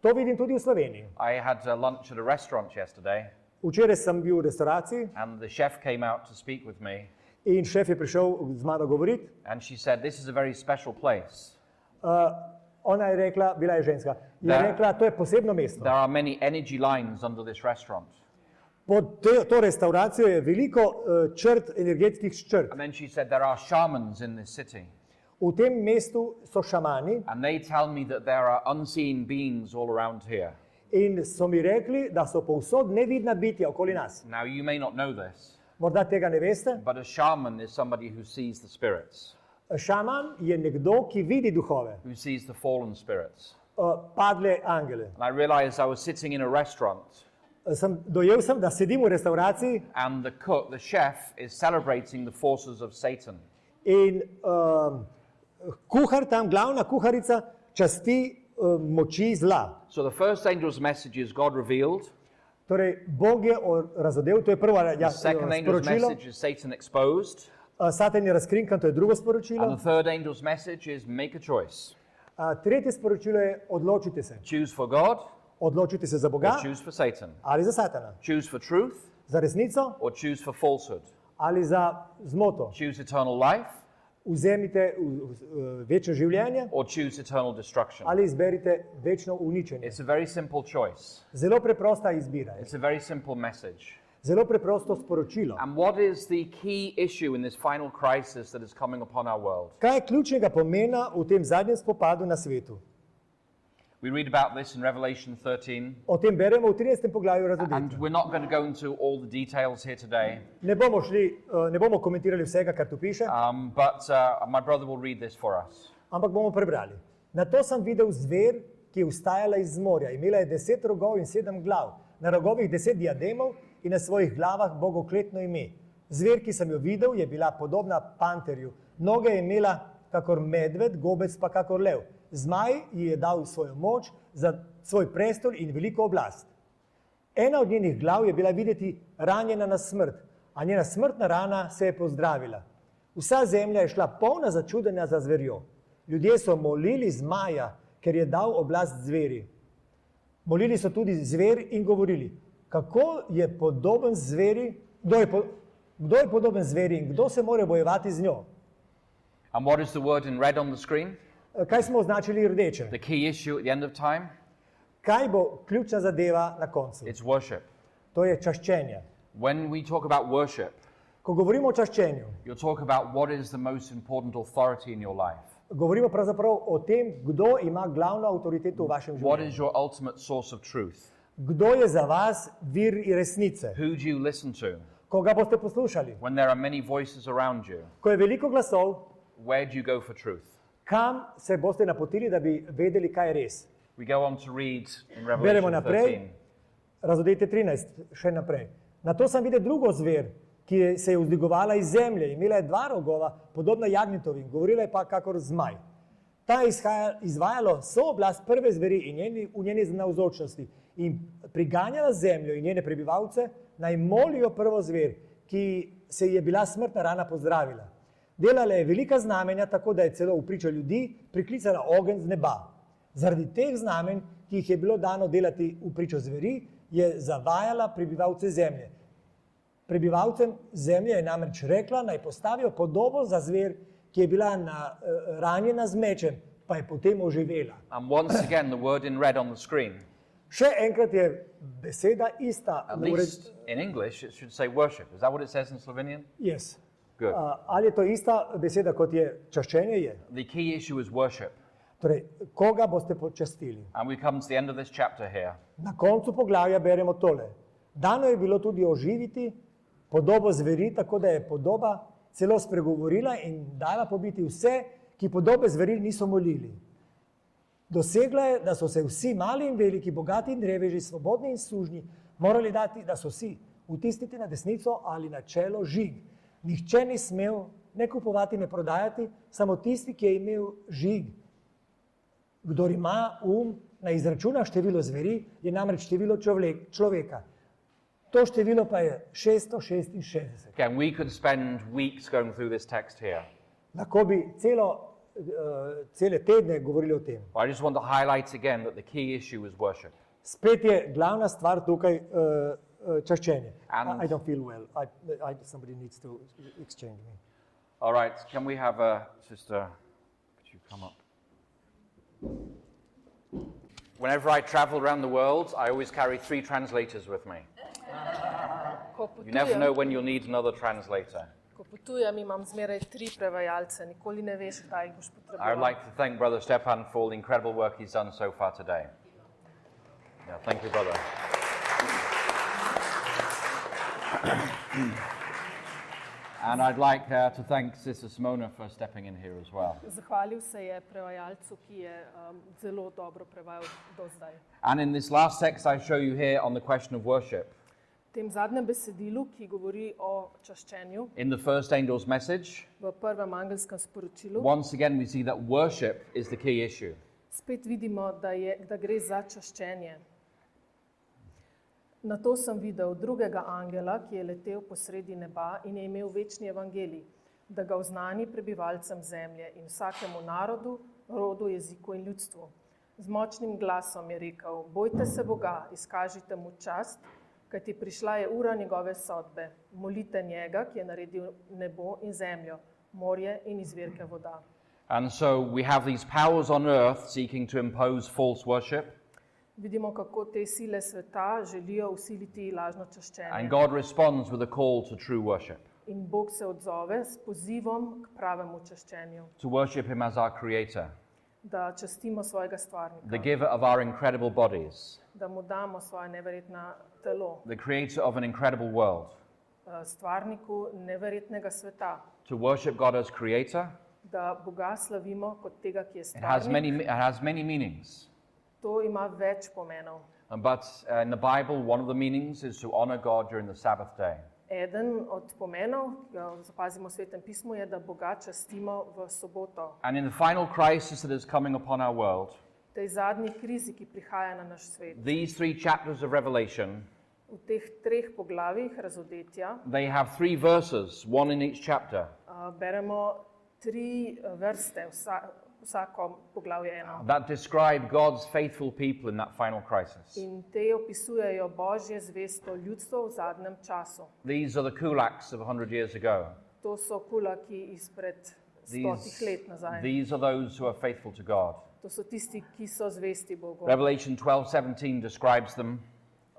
To vidim tudi v Sloveniji. I had lunch at a restaurant yesterday, Včeraj sem bil v restauraciji and the chef came out to speak with me, in šef je prišel z mano govoriti. and she said, "This is a very special place. Ona je rekla, bila je ženska, je Da. rekla, to je posebno mesto. There are many energy lines under this restaurant." Pod to restauracijo je veliko črt, energetskih črt. And then she said, "There are shamans in this city, V tem mestu so šamani and they tell me that there are unseen beings all around here." in so mi rekli, da so povsod nevidna bitja okoli nas. Now, you may not know this, Morda tega ne veste. but a shaman is somebody who sees the spirits, Šaman je nekdo, ki vidi duhove, who sees the fallen spirits. padle angele. And I realized I was sitting in a restaurant, Dojel sem, da sedim v restauraciji and the cook, the chef, is celebrating the forces of Satan. in kuhar tam, glavna kuharica, časti moči zla. So the first angel's message is God revealed. Torej, Bog je razodev, to je prvo The second angel's sporočilo. message is Satan exposed. Satan je razkrinkan, to je drugo And sporočilo. the third angel's message is make a choice. Tretje sporočilo je odločite se. Choose for God Odločite se za Boga or choose for Satan. ali za Satana. Choose for truth Za resnico or choose for falsehood. ali za zmoto. Choose eternal life Vzemite večno življenje or choose eternal destruction. ali izberite večno uničenje. It's a very simple choice. Zelo preprosta izbira. It's a very simple message. Zelo preprosto sporočilo. And what is the key issue in this final crisis that is coming upon our world? Kaj je ključnega pomena v tem zadnjem spopadu na svetu? We read about this in Revelation 13, O tem beremo v 13. poglavju and Razodetja. we're not going to go into all the details here today, Ne bomo komentirali vsega, kar tu piše, but my brother will read this for us. ampak bomo prebrali. Na to sem videl zver, ki je vstajala iz morja. Imela je 10 rogov in 7 glav. Na rogovih 10 diademov in na svojih glavah bogokletno ime. Zver, ki sem jo videl, je bila podobna panterju. Noge je imela kakor medved, gobec pa kakor lev. Zmaj ji je dal svojo moč za svoj prestol in veliko oblast. Ena od njenih glav je bila videti ranjena na smrt, a njena smrtna rana se je pozdravila. Vsa zemlja je šla polna začudenja za zverjo. Ljudje so molili zmaja, ker je dal oblast zveri. Molili so tudi zver in govorili, kako je podoben zveri, kdo je podoben zveri in kdo se more bojevati z njo. And what is the word in red on the screen? Kaj smo označili rdeče? The key issue at the end of time? Kaj bo ključna zadeva na koncu? It's worship. To je čaščenje. When we talk about worship, Ko govorimo o čaščenju, you'll talk about what is the most important authority in your life. govorimo pravzaprav o tem, kdo ima glavno avtoriteto v vašem What življenju. is your ultimate source of truth? Kdo je za vas vir resnice? Who do you listen to? Koga boste poslušali? When there are many voices around you, Ko je veliko glasov, where do you go for truth? kam se boste napotili, da bi vedeli, kaj je res? We go on to read in Beremo Revelation naprej. 13. Razodetje 13, še naprej. Na to sem videl drugo zver, ki se je vzdigovala iz zemlje. Imela je 2 rogova, podobna jagnjetovim, govorila je pa kakor zmaj. Ta je izvajalo vso oblast prve zveri in v njeni navzočnosti in priganjala zemljo in njene prebivalce, naj molijo prvo zver, ki se je bila smrtna rana pozdravila. Delala je velika znamenja, tako da je celo v pričo ljudi priklicala ogenj z neba. Zaradi teh znamenj, ki jih je bilo dano delati v pričo zveri, je zavajala prebivalce zemlje. Prebivalcem zemlje je namreč rekla, naj postavijo podobo za zver, ki je bila ranjena z mečem, pa je potem oživela. And once again, the word in red on the screen, Še enkrat je beseda ista. at least in English, it should say worship. Is that what it says in Slovenian? Yes. Good. Ali je to ista beseda, kot je čaščenje? Je. The key issue is worship. Torej, koga boste počastili? And we come to the end of this chapter here. Na koncu poglavja beremo tole. Dano je bilo tudi oživiti podobo zveri, tako da je podoba celo spregovorila in dala pobiti vse, ki podobe zveri niso molili. Dosegla je, da so se vsi mali in veliki, bogati in reveži, svobodni in sužnji morali dati, da so vsi vtisniti na desnico ali na čelo žig. Nihče ni smel ne kupovati, ne prodajati, samo tisti, ki je imel žig. Kdor ima na izračuna število zveri, je namreč število človeka. To število pa je 666. Again, we could spend weeks going through this text here. Lahko bi cele tedne govorili o tem. But I just want to highlight again that the key issue is worship. Spet je glavna stvar tukaj čaščenje. And- I don't feel well. Somebody needs to exchange me. All right, can we have a sister? Could you come up? Whenever I travel around the world, I always carry 3 translators with me. Ko You never know potujem, when you'll need another translator. ko potujem, imam zmeraj 3 prevajalce, nikoli ne veš, kdaj jih boš I would potreboval. like to thank Brother Stepan for the incredible work he's done so far today. Yeah, thank you, brother. And I'd like to thank Sister Simona for stepping in here as well. Zahvalil se je prevajalcu, ki je zelo dobro prevajal do zdaj. And in this last text I show you here on the question of worship, V tem zadnjem besedilu, ki govori o čaščenju, in the first angel's message, v prvem angelskem sporočilu, once again we see that worship is the key issue. spet vidimo, da gre za čaščenje. Nato sem videl drugega angela, ki je letel posredi neba in je imel večni evangelij, da ga oznani prebivalcem zemlje in vsakemu narodu, rodu, jeziku in ljudstvu. Z močnim glasom je rekel: bojte se Boga, izkažite mu čast, kajti prišla je ura njegove sodbe. Molite njega, ki je naredil nebo in zemljo, morje in izvirke voda. And so we have these powers on earth seeking to impose false worship, Vidimo, kako te sile sveta želijo usiliti lažno and čaščenje. God responds with a call to true worship, In Bog se odzove s pozivom k pravemu čaščenju, to worship him as our creator, da častimo svojega the stvarnika, giver of our incredible bodies, da mu damo svoje neverjetno telo, the creator of an incredible world, stvarniku neverjetnega sveta, to worship God as creator. da Boga slavimo kot tega, ki je It has stvarnik. many meanings. To ima več pomenov. But in the Bible, one of the meanings is to honor God during the Sabbath day. Eden od pomenov, ki ga zapazimo v Svetem pismu, je, da Boga častimo v soboto. And in the final crisis that is coming upon our world, V tej zadnji krizi, ki prihaja na naš svet, these 3 chapters of Revelation, v teh 3 poglavjih razodetja, they have 3 verses, one in each chapter, beremo 3 vrste, vsako poglavje eno. that describe God's faithful people in that final crisis. In te opisujejo Božje zvesto ljudstvo v zadnjem času. These are the kulaks of 100 years ago. To so kulaki izpred 100 let nazaj. These are those who are faithful to God. To so tisti, ki so zvesti Bogu. Revelation 12:17 describes them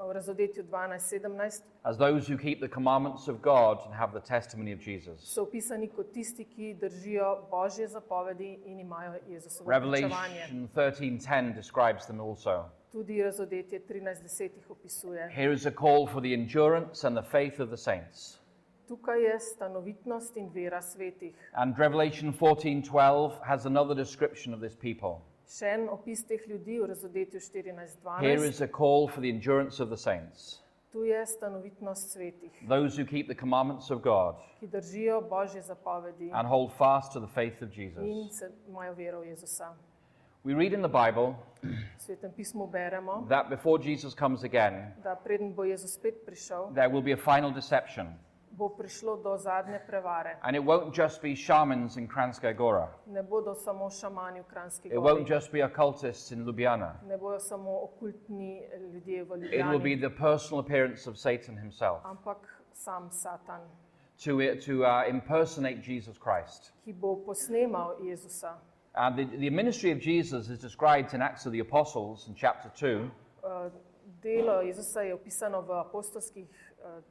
V razodetju 12:17 as those who keep the commandments of God and have the testimony of Jesus. so opisani kot tisti, ki držijo Božje zapovedi in imajo Jezusovo pričevanje. Revelation 13:10 describes them also. Tudi razodetje 13:10 jih opisuje. Here is a call for the endurance and the faith of the saints. Tukaj je stanovitnost in vera svetih. And Revelation 14:12 has another description of this people. Še en opis teh ljudi v Razodetju Here 14:12. is a call for the endurance of the saints, Tu je stanovitnost svetih, those who keep the commandments of God ki držijo Božje zapovedi and hold fast to the faith of in Jesus. imajo vero v Jezusa. We read in the Bible V Svetem pismu beremo, that before Jesus comes again, da preden bo Jezus spet prišel, there will be a final deception. bo prišlo do zadnje prevare. And it won't just be shamans in Kranjska Gora. Ne bodo samo šamani v Kranjski It won't gori, just be occultists in Ljubljana. ne bodo samo okultni ljudje v It will be Ljubljani, the personal appearance of Satan himself ampak sam Satan, to impersonate Jesus Christ. ki bo posnemal Jezusa. And the ministry of Jesus is described in Acts of the Apostles in chapter 2. Delo Jezusa je opisano v apostolskih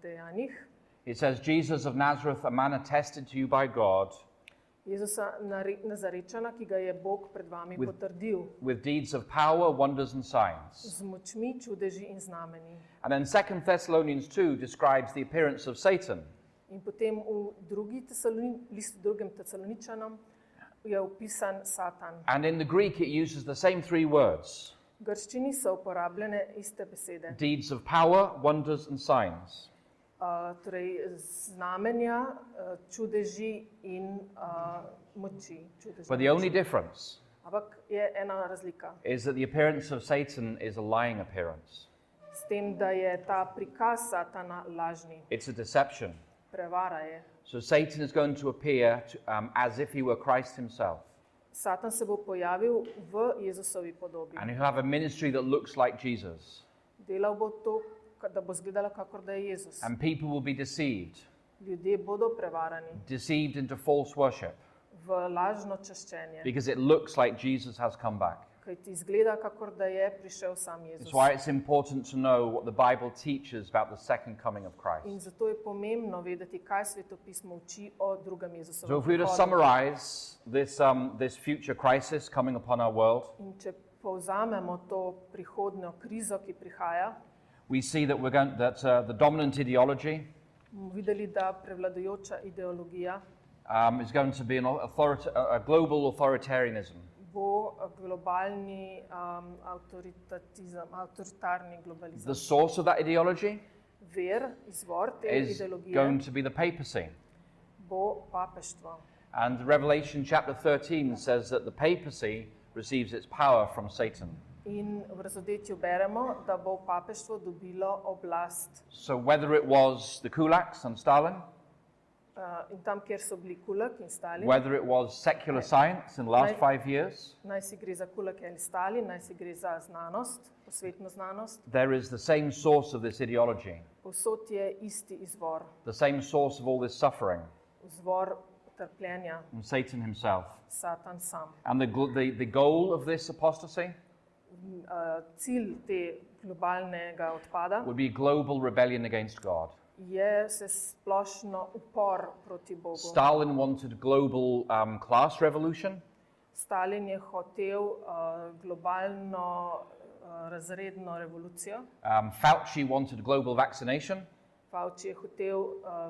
dejanjih. It says, Jesus of Nazareth, a man attested to you by God Jezusa Nazarečana, ki ga je Bog pred vami With- potrdil with deeds of power, wonders, and signs. z močmi, čudeži in znameni. And then 2 Thessalonians 2 describes the appearance of Satan. In potem v listu drugim Tesaloničanom je opisan Satan. And in the Greek, it uses the same three words: V grščini so uporabljene iste besede. deeds of power, wonders, and signs. Torej znamenja, čudeži in moči. Čudeži But in the only moči. difference Ampak je ena razlika. is that the appearance of Satan is a lying appearance. S tem, da je ta prikaz Satana lažni. It's a deception. Prevara je. So Satan is going to appear as if he were Christ himself. Satan se bo pojavil v Jezusovi podobi. And he'll have a ministry that looks like Jesus. Delal bo to, da bo izgledalo, kakor da je Jezus. And people will be deceived, Ljudje bodo prevarani deceived into false worship, v lažno čaščenje, because it looks like Jesus has come back. kajti izgleda, kakor da je prišel sam Jezus. It's why it's important to know what the Bible teaches about the second coming of In Christ. zato je pomembno vedeti, kaj Svetopismo uči o drugem Jezusovem So if we were to prihodu. summarize this future crisis coming upon our world, In če povzamemo to prihodnjo krizo, ki prihaja, we see that the dominant ideology bomo videli, da prevladujoča ideologija is going to be a global authoritarianism. bo globalni avtoritarni The globalizem. source of that ideology Izvor te is ideologije going to be the papacy. bo papeštvo. And Revelation chapter 13 says that the papacy receives its power from Satan. In v Razodetju beremo, da bo papeštvo dobilo oblast. So whether it was the kulaks and Stalin, In tam, kjer so bili Kulak in Stalin, whether it was secular science in the last 5 years, naj si gre za Kulake ali Stalin, naj si gre za znanost, posvetno znanost, there is the same source of this ideology, povsod je isti izvor, the same source of all this suffering, izvor trpljenja, and Satan himself. Satan sam. And the goal of this apostasy Cilj te globalnega odpada would be global rebellion against God. je se splošno upor proti Bogu. Stalin wanted global class revolution. Stalin je hotel globalno razredno revolucijo. Fauci wanted global vaccination. Fauci je hotel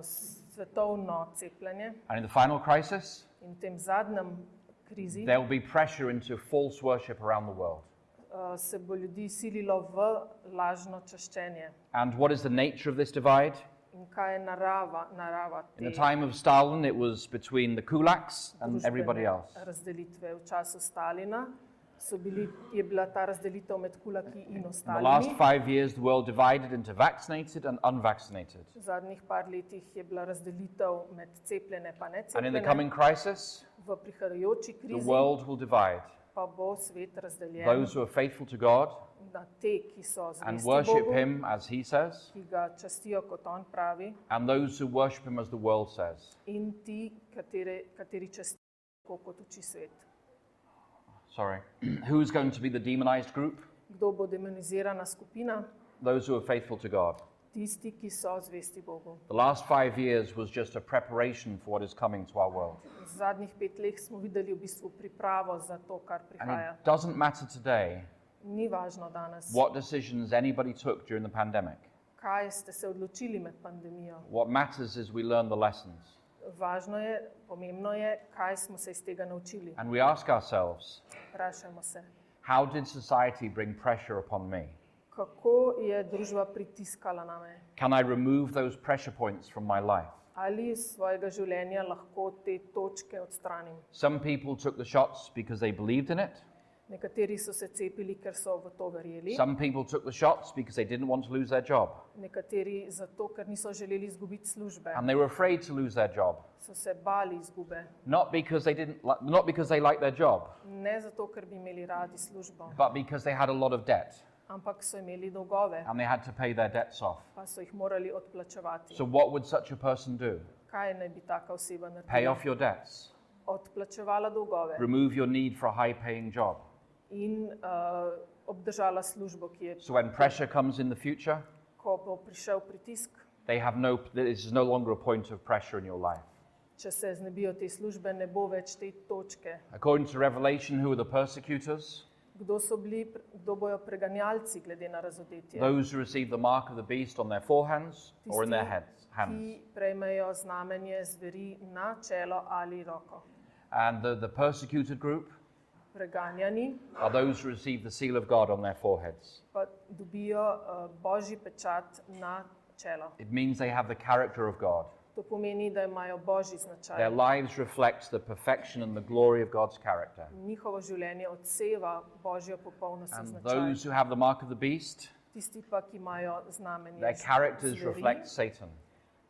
svetovno cepljenje. And in the final crisis, In v tem zadnjem krizi there will be pressure into false worship around the world. se bo ljudi sililo v lažno čaščenje. And what is the nature of this divide? In kaj je narava In the te time of Stalin, it was between the kulaks and everybody družbene else. razdelitve? V času Stalina je bila ta razdelitev med kulaki in In the last ostalimi. 5 years, the world divided into vaccinated and unvaccinated. V zadnjih par letih je bila razdelitev med cepljene pa And in the necepljene. coming crisis, V prihajajoči the krizi world will divide pa bo svet razdeljen those who are faithful to God na te, ki so and zvesti worship Bogu, Him as He says, ki ga častijo, kot on pravi, and those who worship Him as the world says. in ti, kateri častijo, tako kot uči svet. Sorry. Who's going to be the demonized group? Kdo bo demonizirana skupina? Those who are faithful to God. Tisti, ki so zvesti Bogu. The last 5 years was just a preparation for what is coming to our world. V zadnjih 5 let smo videli v bistvu pripravo za to, kar And prihaja. it doesn't matter today Ni važno danes, what decisions anybody took during the pandemic. kaj ste se odločili med pandemijo. What matters is we learn the lessons. pomembno je, kaj smo se iz tega naučili. And we ask ourselves, Vprašajmo se, how did society bring pressure upon me? kako je družba pritiskala na me. Can I remove those pressure points from my life? Ali iz svojega življenja lahko te točke odstranim. Some people took the shots because they believed in it. Nekateri so se cepili, ker so v to verjeli. Some people took the shots because they didn't want to lose their job. Nekateri zato, ker niso želeli izgubiti službe. And they were afraid to lose their job. So se bali izgube. Not because they liked their job, Ne zato, ker bi imeli radi službo, but because they had a lot of debt ampak so imeli dolgove, and they had to pay their debts off. pa so jih morali odplačevati. So what would such a person do? Kaj naj bi taka oseba Pay naredila? off your debts, Odplačevala dolgove remove your need for a high-paying job. in obdržala službo, ki je, So when pressure comes in the future, ko bo prišel pritisk, this is no longer a point of pressure in your life. če se znebijo te službe, ne bo več te točke. According to Revelation, who are the persecutors? Kdo bojo preganjalci glede na razodetje? Those who receive the mark of the beast on their forehands or in their hands. Ki prejmejo znamenje zveri na čelo ali roko. And the persecuted group Preganjani are those who receive the seal of God on their foreheads. pa dobijo božji pečat na čelo. It means they have the character of God. To pomeni, da imajo božji Their značaj. lives reflect the perfection and the glory of God's character. Njihovo življenje odseva božjo popolnost in And značaj. those who have the mark of the beast, Tisti pa, ki imajo znamenje their characters zveri, reflect Satan.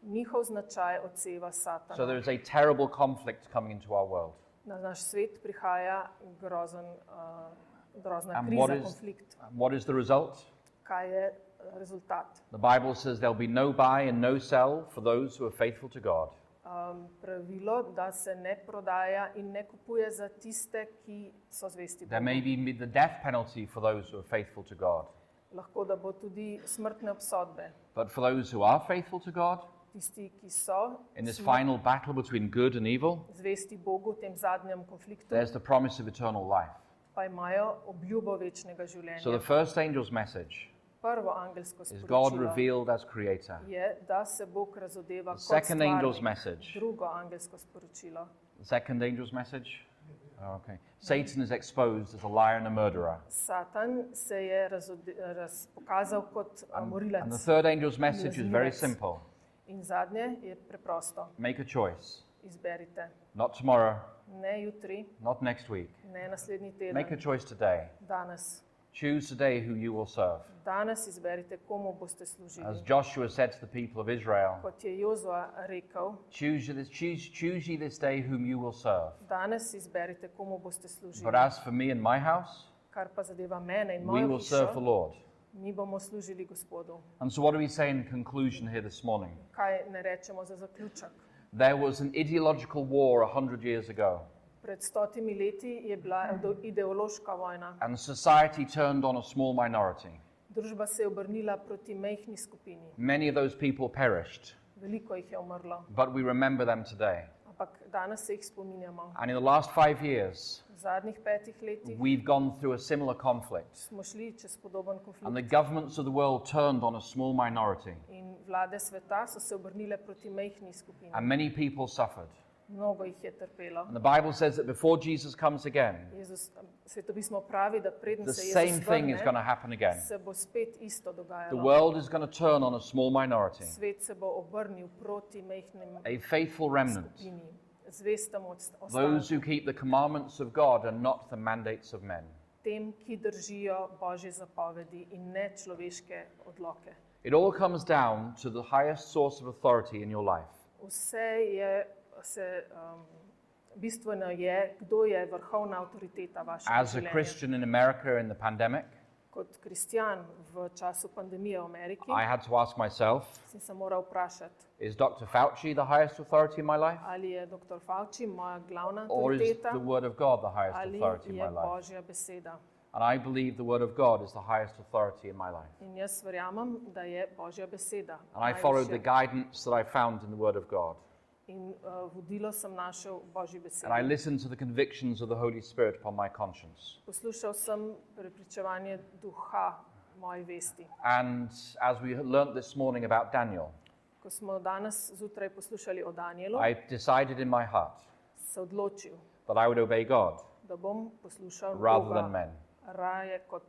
njihov značaj odseva Satana. So there is a terrible conflict coming into our world. Na naš svet prihaja grozna And kriza, konflikt. what is the result? Kaj je rezultat? The Bible says there'll be no buy and no sell for those who are faithful to God. Pravilo, da se ne prodaja in ne kupuje za tiste, ki so zvesti There Bogu. may be the death penalty for those who are faithful to God. Lahko, da bo tudi smrtne obsodbe. But for those who are faithful to God, Tisti, ki so in this final battle between good and evil, zvesti Bogu v tem zadnjem konfliktu, there's the promise of eternal life. pa imajo obljubo večnega So življenja. the first angel's message Prvo angelsko is God sporočilo revealed as creator. je, da se Bog razodeva The kot second angel's stvarnik. message. Drugo angelsko sporočilo. The second angel's message? Oh, okay. Satan is exposed as a liar and a murderer. Satan se je pokazal kot morilec. And the third angel's message is very Milzivec. simple. In zadnje je preprosto. Make a choice. Izberite. Not tomorrow, Ne jutri, not next week. ne naslednji teden. Make a choice today. Danes. Choose today who you will serve. Danes izberite, komu boste služili. As Joshua said to the people of Israel, Kot je Jozua rekel, choose ye this day whom you will serve. danes izberite, komu boste služili. But as for me and my house, Kar pa zadeva mene in we mojo will serve the hišo, Lord. mi bomo služili Gospodu. And so what do we say in conclusion here this morning? Kaj ne rečemo za zaključek? There was an ideological war 100 years ago, Pred 100 leti je bila ideološka vojna. and society turned on a small minority. Družba se je obrnila proti majhni skupini. Many of those people perished, Veliko jih je umrlo, but we remember them today. ampak danes se jih spominjamo. And in the last 5 years, V zadnjih 5 letih we've gone through a similar conflict. smo šli čez podoben And the konflikt governments of the world turned on a small minority. in vlade sveta so se obrnile proti majhni skupini. And many people suffered. Mnogo jih je trpelo. And the Bible says that before Jesus comes again, Svetopismo pravi, da preden the se same Jezus thing is going to vrne, happen again. se bo spet isto The dogajalo. world is going to turn on a small minority, Svet se bo obrnil proti majhnim a faithful remnant, skupini, zvestemu those ostanku, who keep the commandments of God and not the mandates of men. tem, ki držijo Božje zapovedi in ne človeške odloke. It all comes down to the highest source of authority in your life. Vse je, bistveno je, kdo je vrhovna avtoriteta vašega As a življenja. Christian in America in the pandemic, Kot kristjan v času pandemije v Ameriki I had to ask myself, sem se moral vprašati, is Dr. Fauci the highest authority in my life? ali je dr. Fauci moja glavna Or is avtoriteta the Word of God the highest ali authority in je my life? Božja beseda. And I believe the Word of God is the highest authority in my life. In jaz verjamem, da je Božja beseda And I followed the najvišja. guidance that I found in the Word of God. In vodilo sem našel v Božji And I besedi. listened to the convictions of the Holy Spirit upon my conscience. Poslušal sem prepričevanje duha moji vesti. And as we learnt this morning about Daniel, Ko smo danes zjutraj poslušali o Danielu, I decided in my heart se odločil, that I would obey God da bom poslušal rather than Boga men. raje kot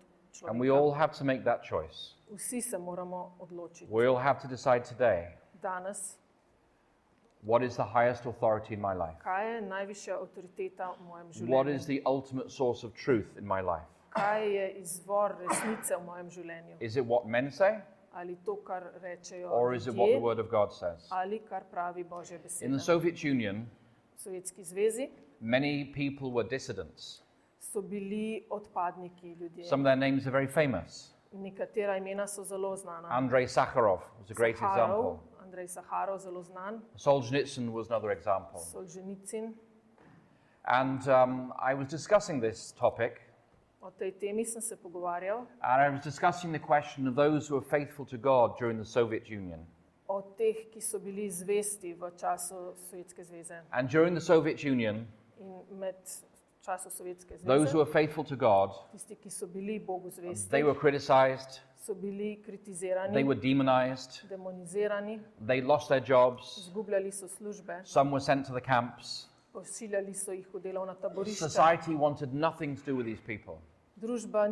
And we all človeka. have to make that choice. Vsi se moramo odločiti. We all have to decide today, Danes, what is the highest authority in my life? kaj je najvišja avtoriteta v mojem What življenju? is the ultimate source of truth in my life? Kaj je izvor resnice v mojem življenju? Is it what men say, Ali to, kar rečejo or is it what the ljudje, Word of God says? ali kar pravi Božja In beseda? the Soviet Union, V Sovjetski zvezi many people were dissidents. so bili odpadniki ljudje. Some of their names are very famous. Nekatera imena so zelo znana. Andrei Sakharov was a great example. Andrej Saharov, zelo znan, Solzhenitsyn was another example. Solženicin. And I was discussing this topic, O tej temi sem se pogovarjal, and I was discussing the question of those who were faithful to God during the Soviet Union. o teh, ki so bili zvesti v času Sovjetske zveze. And during the Soviet Union, In med času Sovjetske those who zveze, were faithful to God, tisti, ki so bili Bogu zvesti, they were criticized, so bili they kritizirani, were demonized, demonizirani, they lost their jobs, izgubljali so službe, some were sent to the camps. pošiljali so jih v delovna taborišča. Society wanted nothing to do with these people. Družba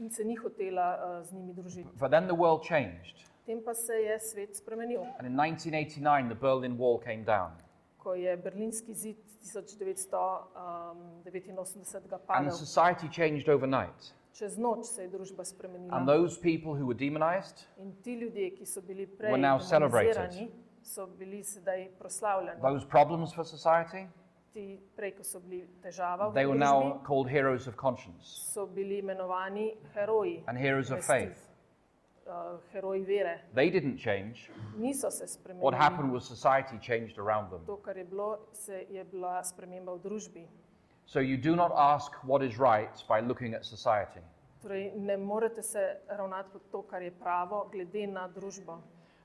se ni hotela z njimi družiti. But then the world changed. Potem pa se je svet spremenil. And in 1989, the Berlin Wall came down. Ko je berlinski zid 1989 And padel. society changed overnight. Čez noč se je družba spremenila. And those people who were demonized In ti ljudje, ki so bili prej were now celebrated. demonizirani, so bili sedaj proslavljeni. those problems for society, Ti prej, ko so bili težava v they were now družbi, called heroes of conscience so bili imenovani heroji. and heroes of vesti, faith. Heroji vere. They didn't change. Niso se What spremenili. happened was society changed around them. To, kar je bilo, je bila sprememba v družbi. So you do not ask what is right by looking at society. Torej, ne morete se ravnati kot to, kar je pravo, glede na družbo.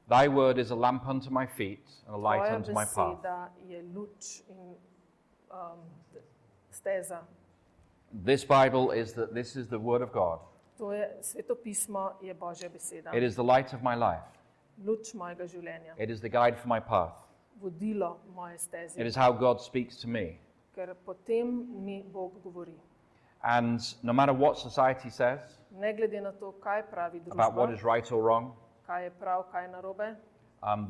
Thy word is a lamp unto my feet and a light Tvoja unto my path. beseda je luč in steza. This Bible is that this is the word of God. To je svetopismo, je Božja beseda. It is the light of my life. Luč mojega življenja, It is the guide for my path. vodilo moje steze, It is how God speaks to me. ker potem mi Bog govori. And no matter what society says Ne glede na to, kaj pravi about what družba, is right or wrong, kaj je prav, kaj je narobe,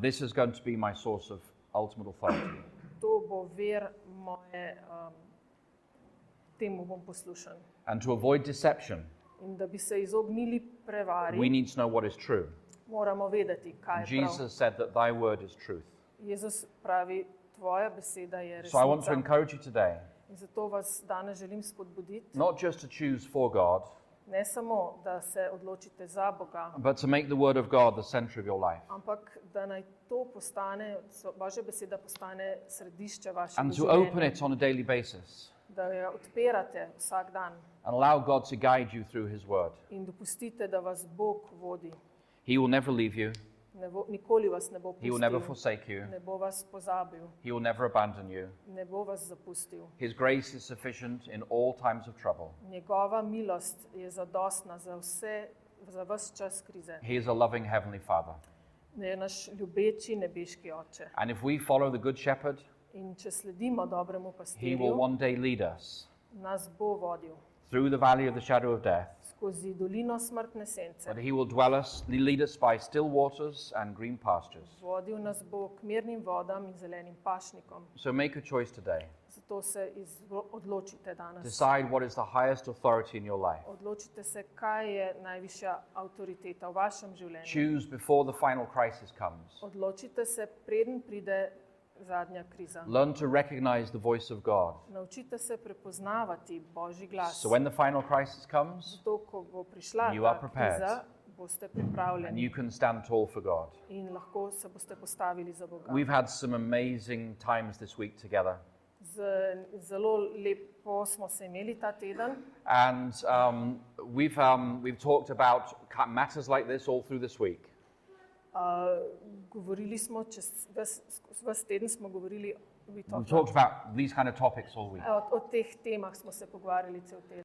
this is going to be my source of ultimate authority. to bo ver moje, temu bom poslušan. And to avoid deception, In da bi se izognili prevari, we need to know what is true. moramo vedeti, kaj je prav. Jesus said that thy word is truth. Jezus pravi, tvoja beseda je So I want to resnica. encourage you today In zato vas danes želim spodbuditi, not just to choose for God, ne samo, da se odločite za Boga, but to make the word of God the center of your life. ampak da naj to postane, Božja beseda postane središče vašega And to open življenja, it on a daily basis da jo odpirate vsak dan and allow God to guide you through his word. in dopustite, da vas Bog vodi. He will never leave you. Nikoli vas ne bo He will never pustil, forsake you. ne bo vas pozabil, He will never abandon you. ne bo vas zapustil. His grace is sufficient in all times of trouble. Njegova milost je zadostna za ves čas krize. He is a loving heavenly Father. Je naš ljubeči nebeški oče. And if we follow the good shepherd, In če sledimo dobremu he will pastirju, one day lead us nas bo vodil through the valley of the shadow of death, skozi dolino smrtne sence. but he will lead us by still waters and green pastures. Vodil nas bo k mirnim vodam in zelenim pašnikom. So make a choice today. Zato se odločite danes. Decide what is the highest authority in your life. Odločite se, kaj je najvišja avtoriteta v vašem življenju. Choose before the final crisis comes. Odločite se, preden pride zadnja kriza. Learn to recognize the voice of God. Naučite se prepoznavati Božji glas. So when the final crisis comes, Zato, ko bo prišla You are ta prepared. kriza, boste and pripravljeni you can stand tall for God. in lahko se boste postavili za Boga. We've had some amazing times this week together. Zelo lepo smo se imeli ta teden. And we've talked about matters like this all through this week. Govorili smo, ves teden smo govorili We've talked about these kind of topics all week. o teh temah smo se pogovarjali cel teden.